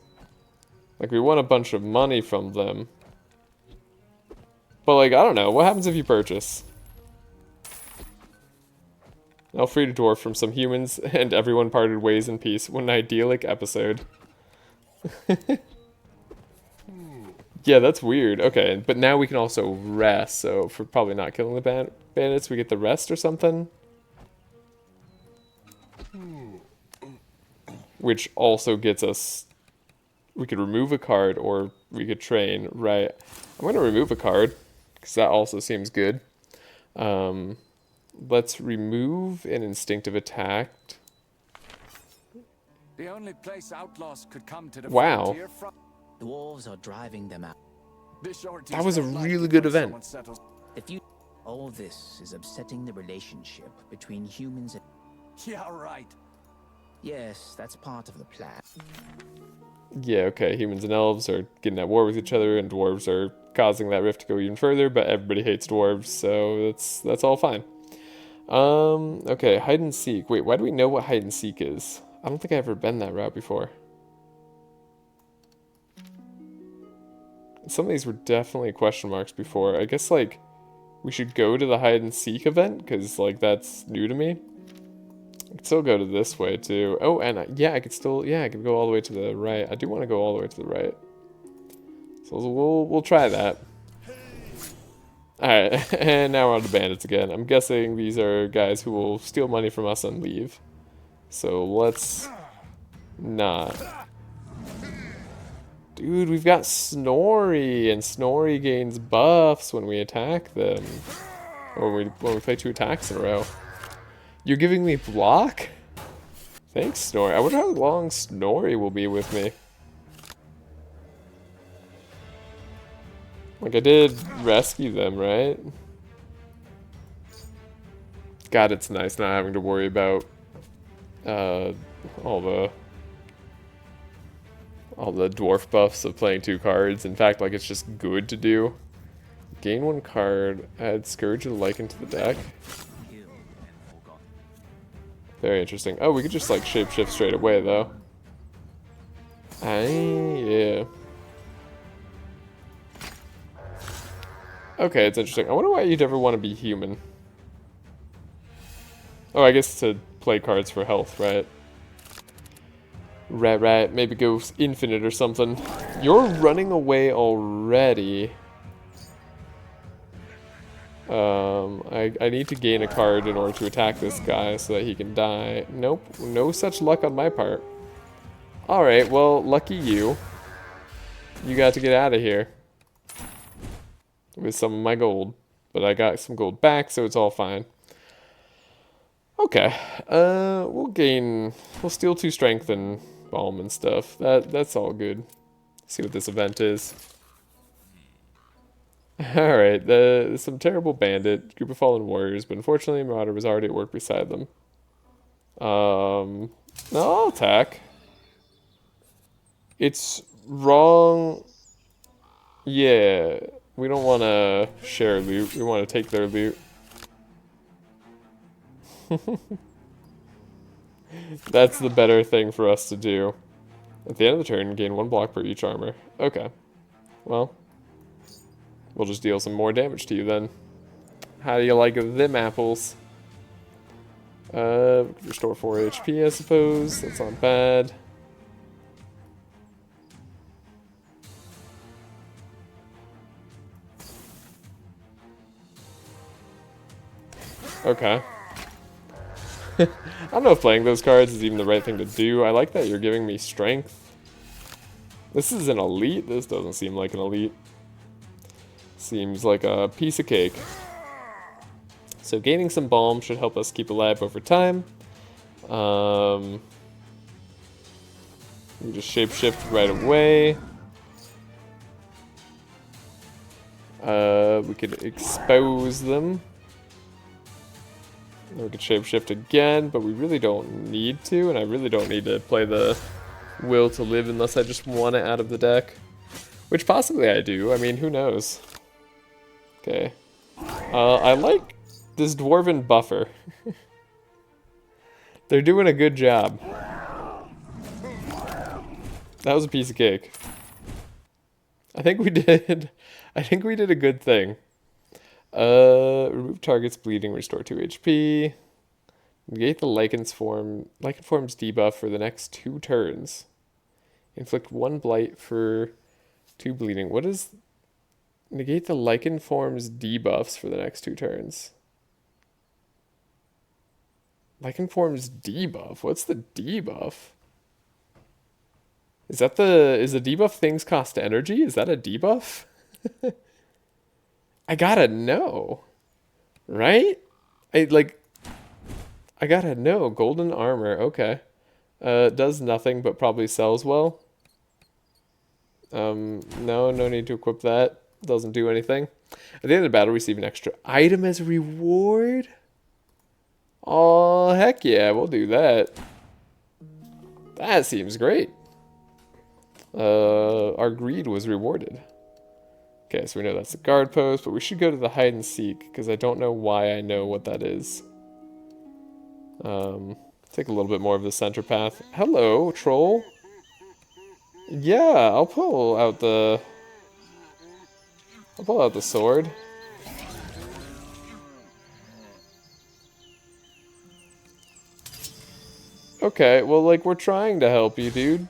Speaker 1: Like, we want a bunch of money from them. But, like, I don't know. What happens if you purchase? I'll free a dwarf from some humans, and everyone parted ways in peace. What an idyllic episode. Yeah, that's weird. Okay, but now we can also rest, so for probably not killing the bandits, we get the rest or something? Which also gets us... We could remove a card, or we could train, right? I'm going to remove a card, because that also seems good. Let's remove an instinctive attack.
Speaker 3: The only place outlaws could come to the
Speaker 1: Wow.
Speaker 3: frontier from.
Speaker 4: Dwarves are driving them out.
Speaker 1: That was a really good event.
Speaker 4: If you... All this is upsetting the relationship between humans and...
Speaker 3: Yeah, right.
Speaker 4: Yes, that's part of the plan.
Speaker 1: Yeah, okay, humans and elves are getting at war with each other, and dwarves are causing that rift to go even further, but everybody hates dwarves, so that's all fine. Okay, hide and seek. Wait, why do we know what hide and seek is? I don't think I've ever been that route before. Some of these were definitely question marks before. I guess, like, we should go to the hide and seek event, because, like, that's new to me. I could still go to this way, too. Oh, and I could go all the way to the right. I do want to go all the way to the right. So we'll try that. Alright, and now we're on to bandits again. I'm guessing these are guys who will steal money from us and leave. So let's not. Dude, we've got Snorri, and Snorri gains buffs when we attack them. Or when we play 2 attacks in a row. You're giving me block? Thanks, Snorri. I wonder how long Snorri will be with me. Like, I did rescue them, right? God, it's nice not having to worry about all the dwarf buffs of playing 2 cards. In fact, like, it's just good to do. Gain 1 card, add Scourge of the Lycan to the deck. Very interesting. Oh, we could just, like, shapeshift straight away, though. Yeah. Okay, it's interesting. I wonder why you'd ever want to be human. Oh, I guess to play cards for health, right? Right. Maybe go infinite or something. You're running away already. I need to gain a card in order to attack this guy so that he can die. Nope, no such luck on my part. Alright, well, lucky you. You got to get out of here. With some of my gold. But I got some gold back, so it's all fine. Okay. We'll steal 2 strength and balm and stuff. That's all good. See what this event is. Alright, some terrible bandit, group of fallen warriors, but unfortunately Marauder was already at work beside them. No, I'll attack. It's wrong. Yeah, we don't want to share loot, we want to take their loot. That's the better thing for us to do. At the end of the turn, gain 1 block per each armor. Okay. Well, we'll just deal some more damage to you then. How do you like them apples? Restore 4 HP, I suppose. That's not bad. Okay. I don't know if playing those cards is even the right thing to do. I like that you're giving me strength. This is an elite? This doesn't seem like an elite. Seems like a piece of cake. So gaining some balm should help us keep alive over time. We just shapeshift right away. We could expose them. We could shapeshift again, but we really don't need to, and I really don't need to play the Will to Live unless I just want it out of the deck. Which possibly I do, I mean, who knows. Okay. I like this Dwarven buffer. They're doing a good job. That was a piece of cake. I think we did a good thing. Remove target's bleeding, restore 2 HP. Negate the Lichen Form's debuff for the next 2 turns. Inflict 1 blight for 2 bleeding. What is... Negate the Lichen Form's debuffs for the next 2 turns. Lichen Form's debuff? What's the debuff? Is the debuff things cost energy? Is that a debuff? I gotta know. Right? I gotta know. Golden armor, okay. Does nothing but probably sells well. No need to equip that. Doesn't do anything. At the end of the battle, receive an extra item as a reward. Oh, heck yeah, we'll do that. That seems great. Our greed was rewarded. Okay, so we know that's the guard post, but we should go to the hide and seek, because I don't know why I know what that is. Take a little bit more of the center path. Hello, troll. Yeah, I'll pull out the sword. Okay, well, like, we're trying to help you, dude.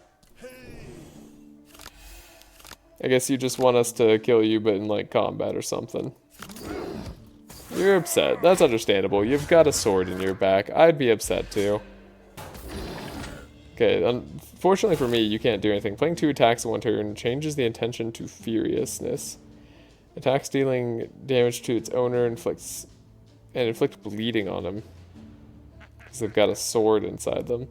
Speaker 1: I guess you just want us to kill you, but in, like, combat or something. You're upset. That's understandable. You've got a sword in your back. I'd be upset, too. Okay, unfortunately for me, you can't do anything. Playing 2 attacks in 1 turn changes the intention to furiousness. Attacks dealing damage to its owner inflict bleeding on him. Because they've got a sword inside them.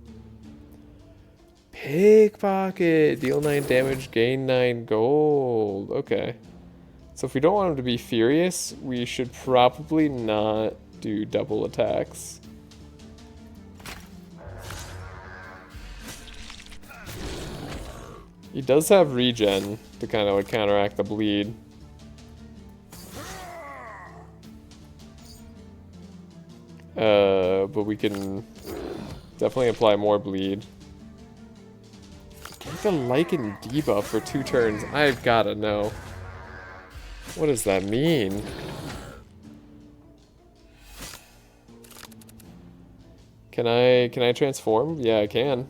Speaker 1: Pickpocket! Deal 9 damage, gain 9 gold. Okay. So if we don't want him to be furious, we should probably not do double attacks. He does have regen to kind of like counteract the bleed. But we can definitely apply more bleed. Get the Lichen debuff for 2 turns. I've gotta know. What does that mean? Can I transform? Yeah, I can.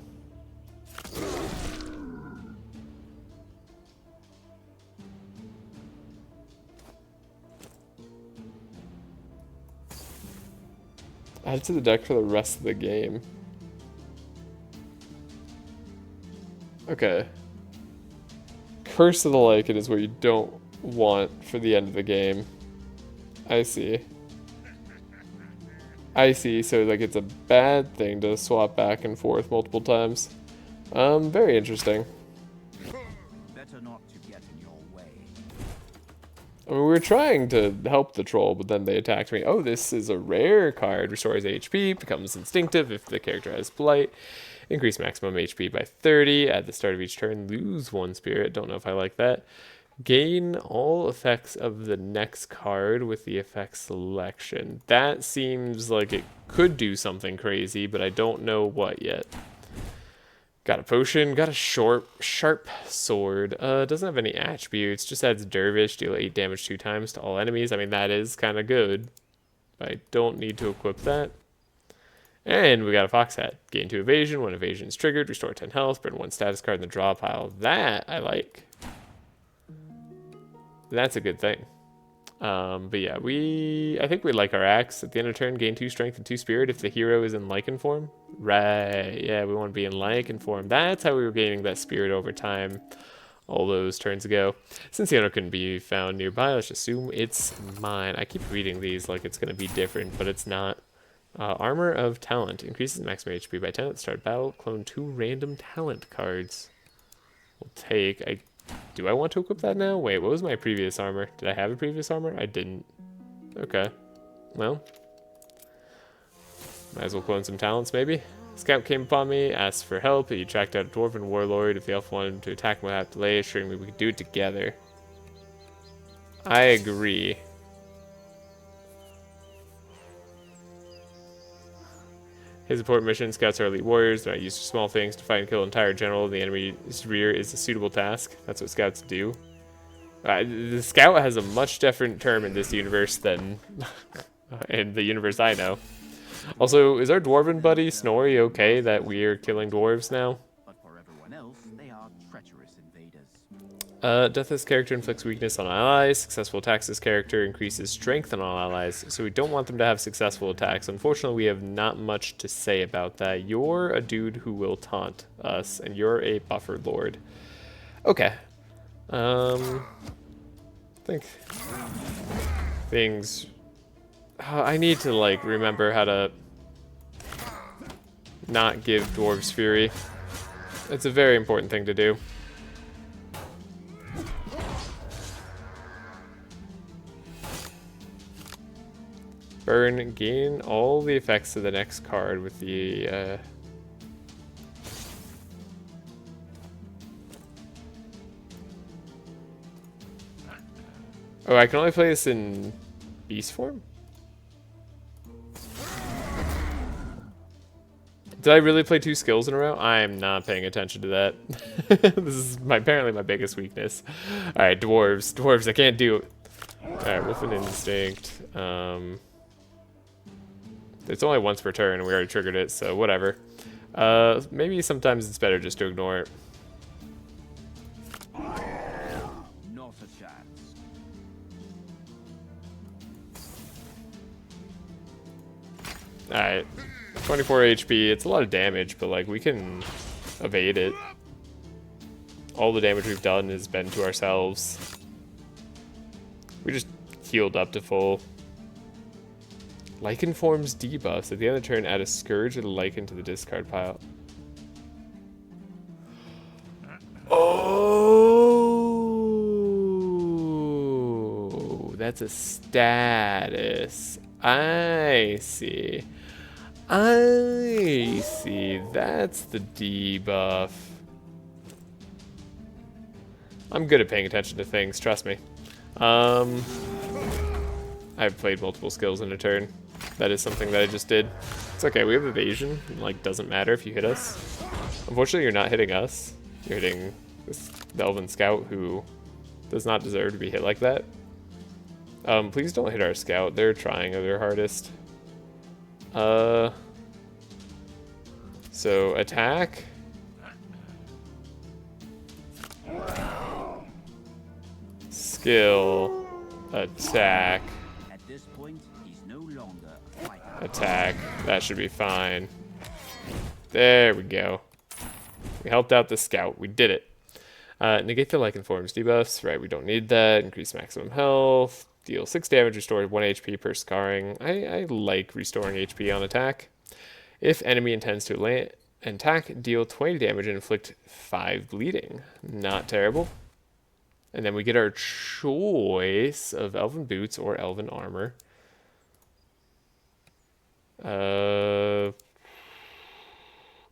Speaker 1: Add it to the deck for the rest of the game. Okay. Curse of the Lichen is what you don't want for the end of the game. I see. I see, so like it's a bad thing to swap back and forth multiple times. Very interesting.
Speaker 2: Better not to get in your way.
Speaker 1: I mean, we were trying to help the troll, but then they attacked me. Oh, this is a rare card. Restores HP, becomes instinctive if the character has blight. Increase maximum HP by 30 at the start of each turn. Lose 1 spirit. Don't know if I like that. Gain all effects of the next card with the effect selection. That seems like it could do something crazy, but I don't know what yet. Got a potion, got a sharp sword. Doesn't have any attributes, just adds Dervish, deal 8 damage 2 times to all enemies. I mean, that is kind of good, but I don't need to equip that. And we got a fox hat. Gain 2 evasion. When evasion is triggered, restore 10 health, burn 1 status card in the draw pile. That I like. That's a good thing. But yeah, I think we like our axe. At the end of turn, gain 2 strength and 2 spirit if the hero is in lichen form. Right, yeah, we want to be in lichen form. That's how we were gaining that spirit over time all those turns ago. Since the owner couldn't be found nearby, let's assume it's mine. I keep reading these like it's going to be different, but it's not. Armor of Talent. Increases maximum HP by 10 at the start of battle. Clone 2 random talent cards. We'll take... Do I want to equip that now? Wait, what was my previous armor? Did I have a previous armor? I didn't. Okay. Well. Might as well clone some talents, maybe. Scout came upon me, asked for help. He tracked out a dwarven warlord. If the elf wanted him to attack him without delay, assuring me we could do it together. I agree. His important mission, scouts are elite warriors. They're not used for small things. To fight and kill an entire general in the enemy's rear is a suitable task. That's what scouts do. The scout has a much different term in this universe than in the universe I know. Also, is our dwarven buddy Snorri okay that we're killing dwarves now?
Speaker 2: But for everyone else, they are treacherous invaders.
Speaker 1: Deathless character inflicts weakness on allies. Successful attacks this character increases strength on all allies, so we don't want them to have successful attacks. Unfortunately, we have not much to say about that. You're a dude who will taunt us, and you're a buffer lord. Okay. I think things... I need to, like, remember how to not give dwarves fury. It's a very important thing to do. Burn, gain all the effects of the next card with the, Oh, I can only play this in beast form? Did I really play 2 skills in a row? I am not paying attention to that. This is apparently my biggest weakness. Alright, dwarves. Dwarves, I can't do it. Alright, Wolf and Instinct. It's only once per turn, and we already triggered it, so whatever. Maybe sometimes it's better just to ignore it.
Speaker 2: Not a chance.
Speaker 1: Alright. 24 HP, it's a lot of damage, but like we can evade it. All the damage we've done has been to ourselves. We just healed up to full. Lichen forms debuffs. At the end of the turn, add a Scourge of the Lichen to the discard pile. Oh, that's a status. I see. I see. That's the debuff. I'm good at paying attention to things, trust me. I've played multiple skills in a turn. That is something that I just did. It's okay, we have evasion. It, like, doesn't matter if you hit us. Unfortunately, you're not hitting us. You're hitting the Elven Scout, who does not deserve to be hit like that. Please don't hit our Scout. They're trying their hardest. So, attack. Skill. Attack.
Speaker 2: At this point, he's no longer a fighter.
Speaker 1: Attack. That should be fine. There we go. We helped out the Scout. We did it. Negate the Lichen Forms debuffs. Right, we don't need that. Increase maximum health. Deal 6 damage, restore 1 HP per scarring. I like restoring HP on attack. If enemy intends to attack, deal 20 damage and inflict 5 bleeding. Not terrible. And then we get our choice of Elven Boots or Elven Armor. I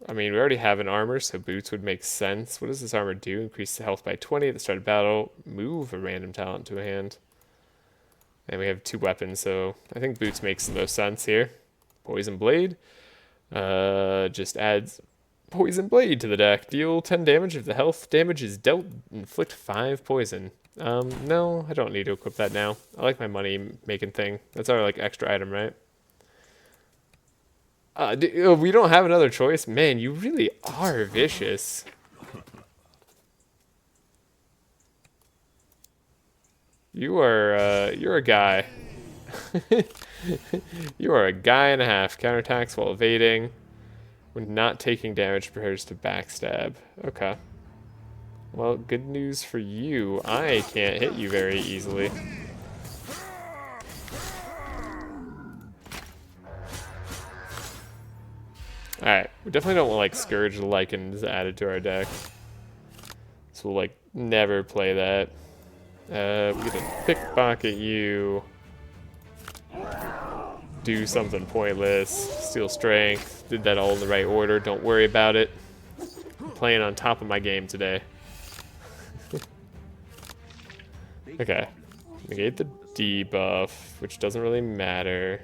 Speaker 1: mean, we already have an armor, so boots would make sense. What does this armor do? Increase the health by 20 at the start of battle. Move a random talent to a hand. And we have 2 weapons, so I think boots makes the most sense here. Poison Blade. Just adds Poison Blade to the deck. Deal 10 damage if the health damage is dealt. Inflict 5 poison. No, I don't need to equip that now. I like my money making thing. That's our like extra item, right? We don't have another choice? Man, you really are vicious. You're a guy. You are a guy and a half. Counterattacks while evading. When not taking damage, prepares to backstab. Okay. Well, good news for you. I can't hit you very easily. Alright, we definitely don't want, like, Scourge Lycans added to our deck. So we'll, like, never play that. We get to pickpocket you. Do something pointless. Steal Strength. Did that all in the right order. Don't worry about it. I'm playing on top of my game today. Okay. Negate the debuff, which doesn't really matter.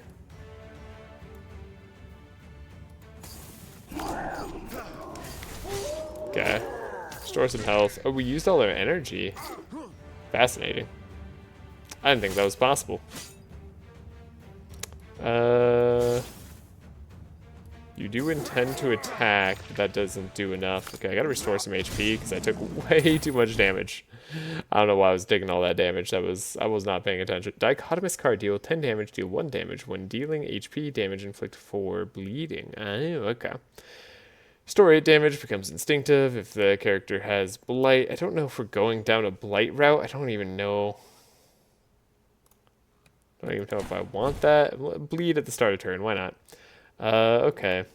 Speaker 1: Okay. Restore some health. Oh, we used all our energy. Fascinating. I didn't think that was possible. You do intend to attack, but that doesn't do enough. Okay, I gotta restore some HP because I took way too much damage. I don't know why I was taking all that damage. I was not paying attention. Dichotomous card, deal 10 damage, deal 1 damage. When dealing HP damage, inflict 4 bleeding. Oh, okay. Restore 8 damage, becomes instinctive. If the character has blight. I don't know if we're going down a blight route. I don't even know. I don't even know if I want that. Bleed at the start of turn, why not? Okay.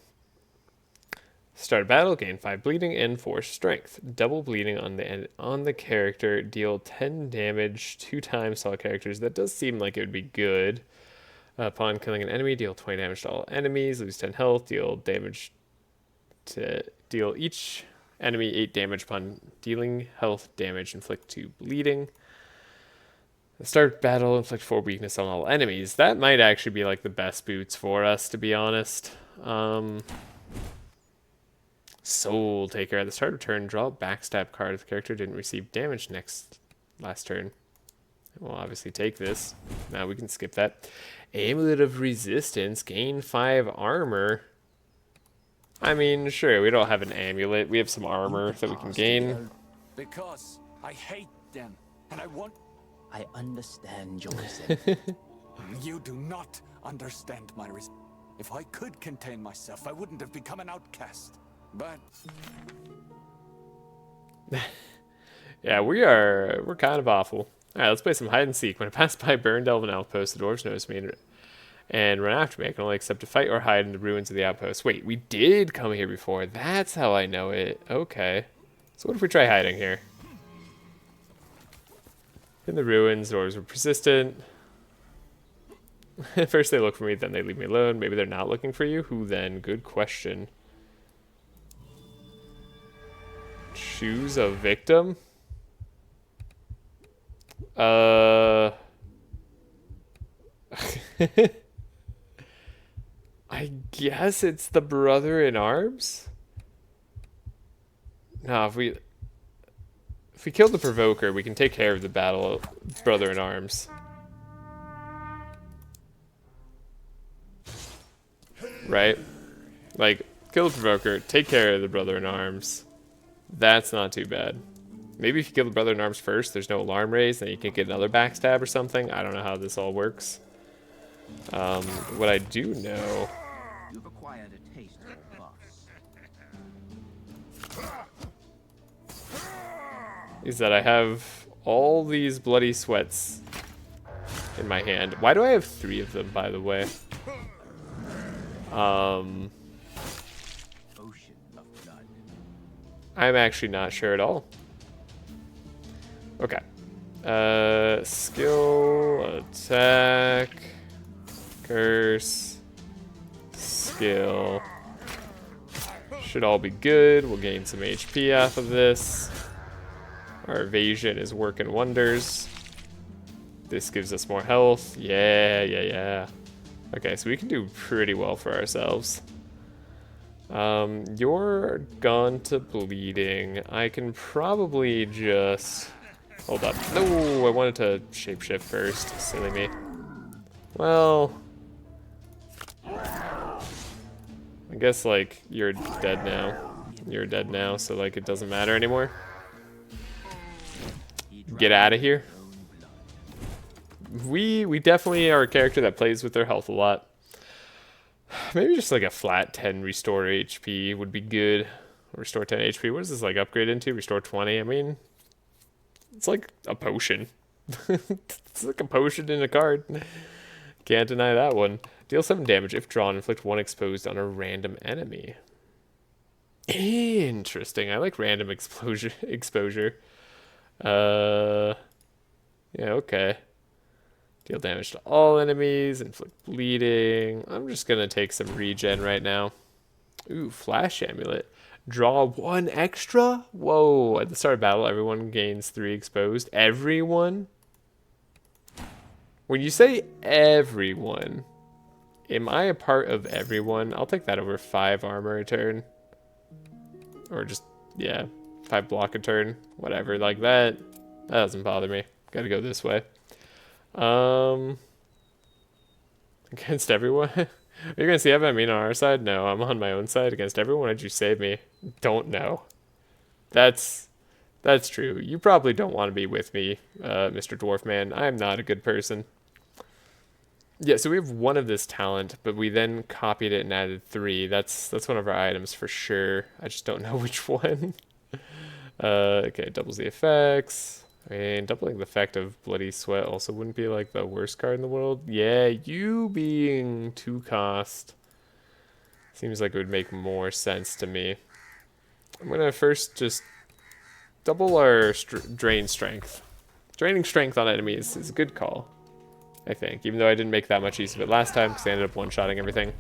Speaker 1: Start a battle, gain 5 bleeding and 4 strength. Double bleeding on the character, deal 10 damage 2 times to all characters. That does seem like it would be good. Upon killing an enemy, deal 20 damage to all enemies, lose 10 health, deal each enemy 8 damage upon dealing health damage, inflict 2 bleeding. Start battle, inflict 4 weakness on all enemies. That might actually be like the best boots for us, to be honest. Soul Taker. At the start of turn, draw a backstab card if the character didn't receive damage last turn. We'll obviously take this. Now we can skip that. Amulet of Resistance. Gain 5 armor. I mean, sure, we don't have an amulet. We have some armor that we can gain.
Speaker 3: Because I hate them, and I want...
Speaker 4: I understand your resentment.
Speaker 3: You do not understand my If I could contain myself, I wouldn't have become an outcast. But...
Speaker 1: Yeah, we're kind of awful. Alright, let's play some hide and seek. When I pass by burned elven outpost, the dwarves notice me and run after me. I can only accept to fight or hide in the ruins of the outpost. Wait, we did come here before. That's how I know it. Okay. So what if we try hiding here? In the ruins, dwarves were persistent. First they look for me, then they leave me alone. Maybe they're not looking for you? Who then? Good question. Choose a victim? I guess it's the brother in arms? No, if we kill the provoker, we can take care of the battle brother in arms. Right? Like, kill the provoker, take care of the brother in arms. That's not too bad. Maybe if you kill the brother in arms first, there's no alarm raised, then you can get another backstab or something. I don't know how this all works. What I do know...
Speaker 2: You've acquired a taste for buffs.
Speaker 1: is that I have all these bloody sweats in my hand. Why do I have 3 of them, by the way?
Speaker 2: Ocean of blood.
Speaker 1: I'm actually not sure at all. Okay. Skill, attack, curse, skill. Should all be good. We'll gain some HP off of this. Our evasion is working wonders. This gives us more health. Yeah. Okay, so we can do pretty well for ourselves. You're gone to bleeding. I can probably just... Hold up. No, I wanted to shapeshift first. Silly me. Well... I guess, like, you're dead now. You're dead now, so, like, it doesn't matter anymore. Get out of here. we definitely are a character that plays with their health a lot. Maybe just like a flat 10 restore HP would be good. Restore 10 HP. What does this like upgrade into? Restore 20. I mean, it's like a potion. It's like a potion in a card. Can't deny that one. Deal 7 damage if drawn. Inflict 1 exposed on a random enemy. Interesting. I like random exposure. Yeah, okay. Deal damage to all enemies, inflict bleeding. I'm just gonna take some regen right now. Ooh, flash amulet. Draw 1 extra? Whoa, at the start of battle, everyone gains 3 exposed. Everyone? When you say everyone, am I a part of everyone? I'll take that over 5 armor a turn. Or just, yeah, 5 block a turn. Whatever, like that. That doesn't bother me. Gotta go this way. Against everyone? Are you gonna see if I'm on our side? No, I'm on my own side. Against everyone? Did you save me? Don't know. That's true. You probably don't want to be with me, Mr. Dwarf Man. I'm not a good person. Yeah, so we have 1 of this talent, but we then copied it and added 3. That's one of our items for sure. I just don't know which one. Okay, doubles the effects. I mean, doubling the effect of Bloody Sweat also wouldn't be like the worst card in the world. Yeah, you being 2 cost seems like it would make more sense to me. I'm gonna first just double our drain strength. Draining strength on enemies is a good call, I think, even though I didn't make that much use of it last time because I ended up one-shotting everything.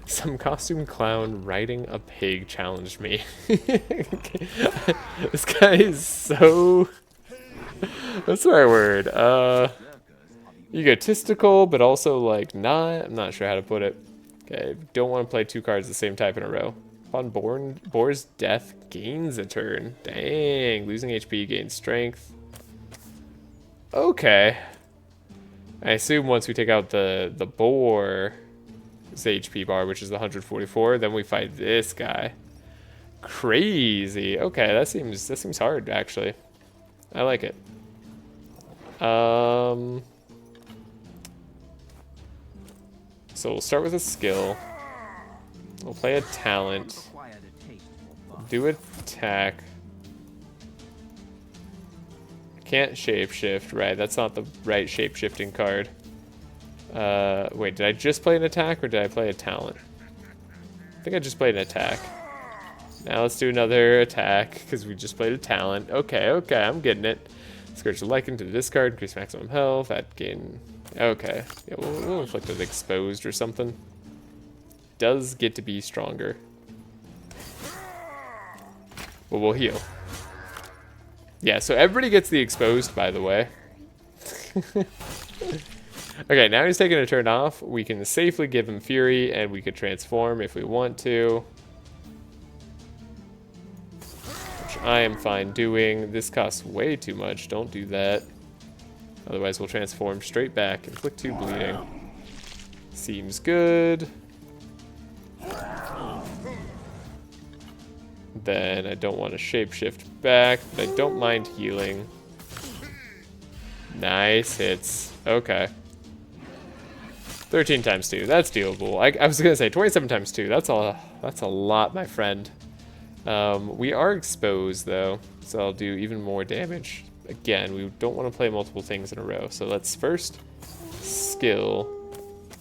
Speaker 1: Some costume clown riding a pig challenged me. This guy is so... What's the right word? Egotistical, but also, like, not... I'm not sure how to put it. Okay, don't want to play 2 cards the same type in a row. Upon Boar's death, gains a turn. Dang, losing HP, gains strength. Okay. I assume once we take out the boar's HP bar, which is the 144, then we fight this guy. Crazy. Okay, that seems hard, actually. I like it. So we'll start with a skill. We'll play a talent. Do attack. Can't shapeshift, right? That's not the right shapeshifting card. Wait, did I just play an attack or did I play a talent? I think I just played an attack. Now let's do another attack because we just played a talent. Okay, I'm getting it. Scourge the Lycan to the discard, increase maximum health, add gain. Okay, yeah, we'll inflict it exposed or something. Does get to be stronger. But we'll heal. Yeah, so everybody gets the exposed, by the way. Okay, now he's taking a turn off. We can safely give him Fury, and we could transform if we want to. Which I am fine doing. This costs way too much. Don't do that. Otherwise, we'll transform straight back. Inflict 2 bleeding. Seems good. Then I don't want to shapeshift back, but I don't mind healing. Nice hits. Okay. 13 times 2. That's doable. I was gonna say 27 times 2. That's a lot, my friend. We are exposed though, so I'll do even more damage. Again, we don't want to play multiple things in a row. So let's first skill,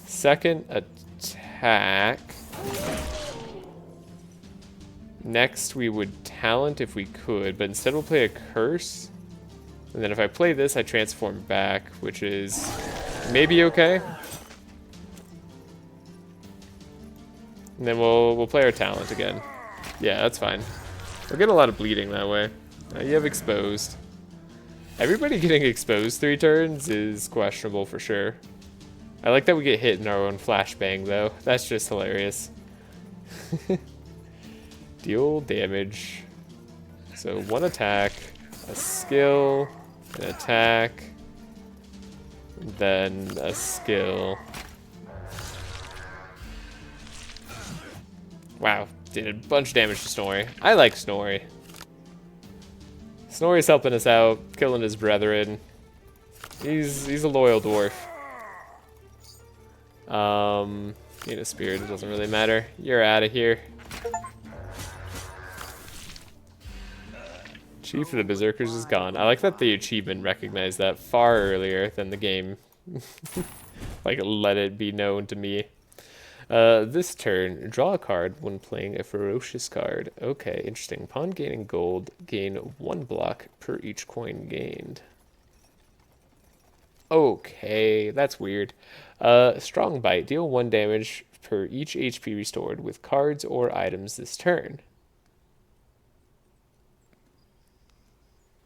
Speaker 1: second attack. Next, we would talent if we could, but instead we'll play a curse. And then if I play this, I transform back, which is maybe okay. And then we'll play our talent again. Yeah, that's fine. We'll get a lot of bleeding that way. You have exposed. Everybody getting exposed 3 turns is questionable for sure. I like that we get hit in our own flashbang though. That's just hilarious. Deal damage. So 1 attack, a skill, an attack, then a skill. Wow, did a bunch of damage to Snorri. I like Snorri. Snorri's helping us out, killing his brethren. He's a loyal dwarf. Being a spirit, it doesn't really matter. You're out of here. Chief of the Berserkers is gone. I like that the achievement recognized that far earlier than the game. Like, let it be known to me. This turn, draw a card when playing a ferocious card. Okay, interesting. Upon gaining gold, gain 1 block per each coin gained. Okay, that's weird. Strong Bite. Deal 1 damage per each HP restored with cards or items this turn.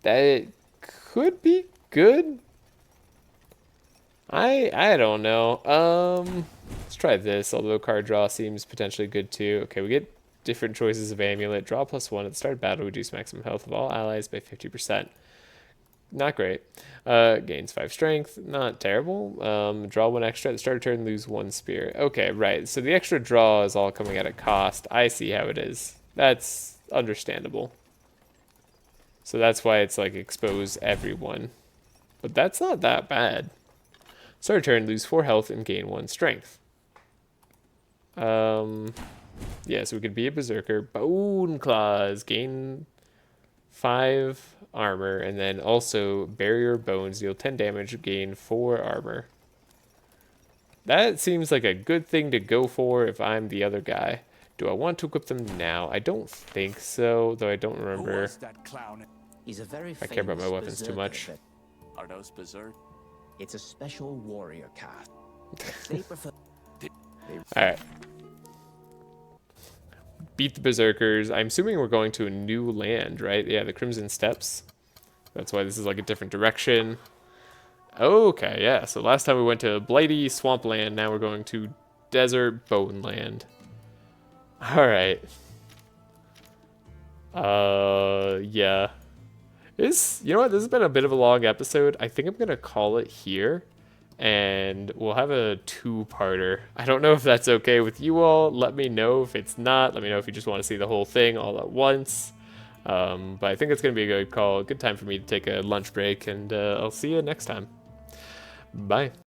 Speaker 1: That could be good. I don't know. Let's try this, although card draw seems potentially good too. Okay, we get different choices of amulet. Draw +1 at the start of battle, reduce maximum health of all allies by 50%. Not great. Gains 5 strength, not terrible. Draw 1 extra at the start of turn, lose 1 spear. Okay, right. So the extra draw is all coming at a cost. I see how it is. That's understandable. So that's why it's like expose everyone. But that's not that bad. Start turn, lose 4 health and gain 1 strength. Yeah, so we could be a berserker. Bone claws, gain 5 armor, and then also barrier bones, deal 10 damage, gain 4 armor. That seems like a good thing to go for if I'm the other guy. Do I want to equip them now? I don't think so, though I don't
Speaker 3: Who
Speaker 1: remember.
Speaker 3: was that clown?
Speaker 4: He's a very
Speaker 1: I care about my
Speaker 4: famous
Speaker 1: weapons too
Speaker 4: berserker,
Speaker 1: much.
Speaker 4: but
Speaker 3: Are those berserk?
Speaker 4: it's a special warrior caste. They prefer.
Speaker 1: Alright. Beat the berserkers. I'm assuming we're going to a new land, right? Yeah, the Crimson Steppes. That's why this is like a different direction. Okay, yeah. So last time we went to Blighty Swampland. Now we're going to Desert Bone Land. Alright. Yeah. You know what? This has been a bit of a long episode. I think I'm going to call it here. And we'll have a 2-parter. I don't know if that's okay with you all. Let me know if it's not. Let me know if you just want to see the whole thing all at once. But I think it's going to be a good call. Good time for me to take a lunch break. And I'll see you next time. Bye.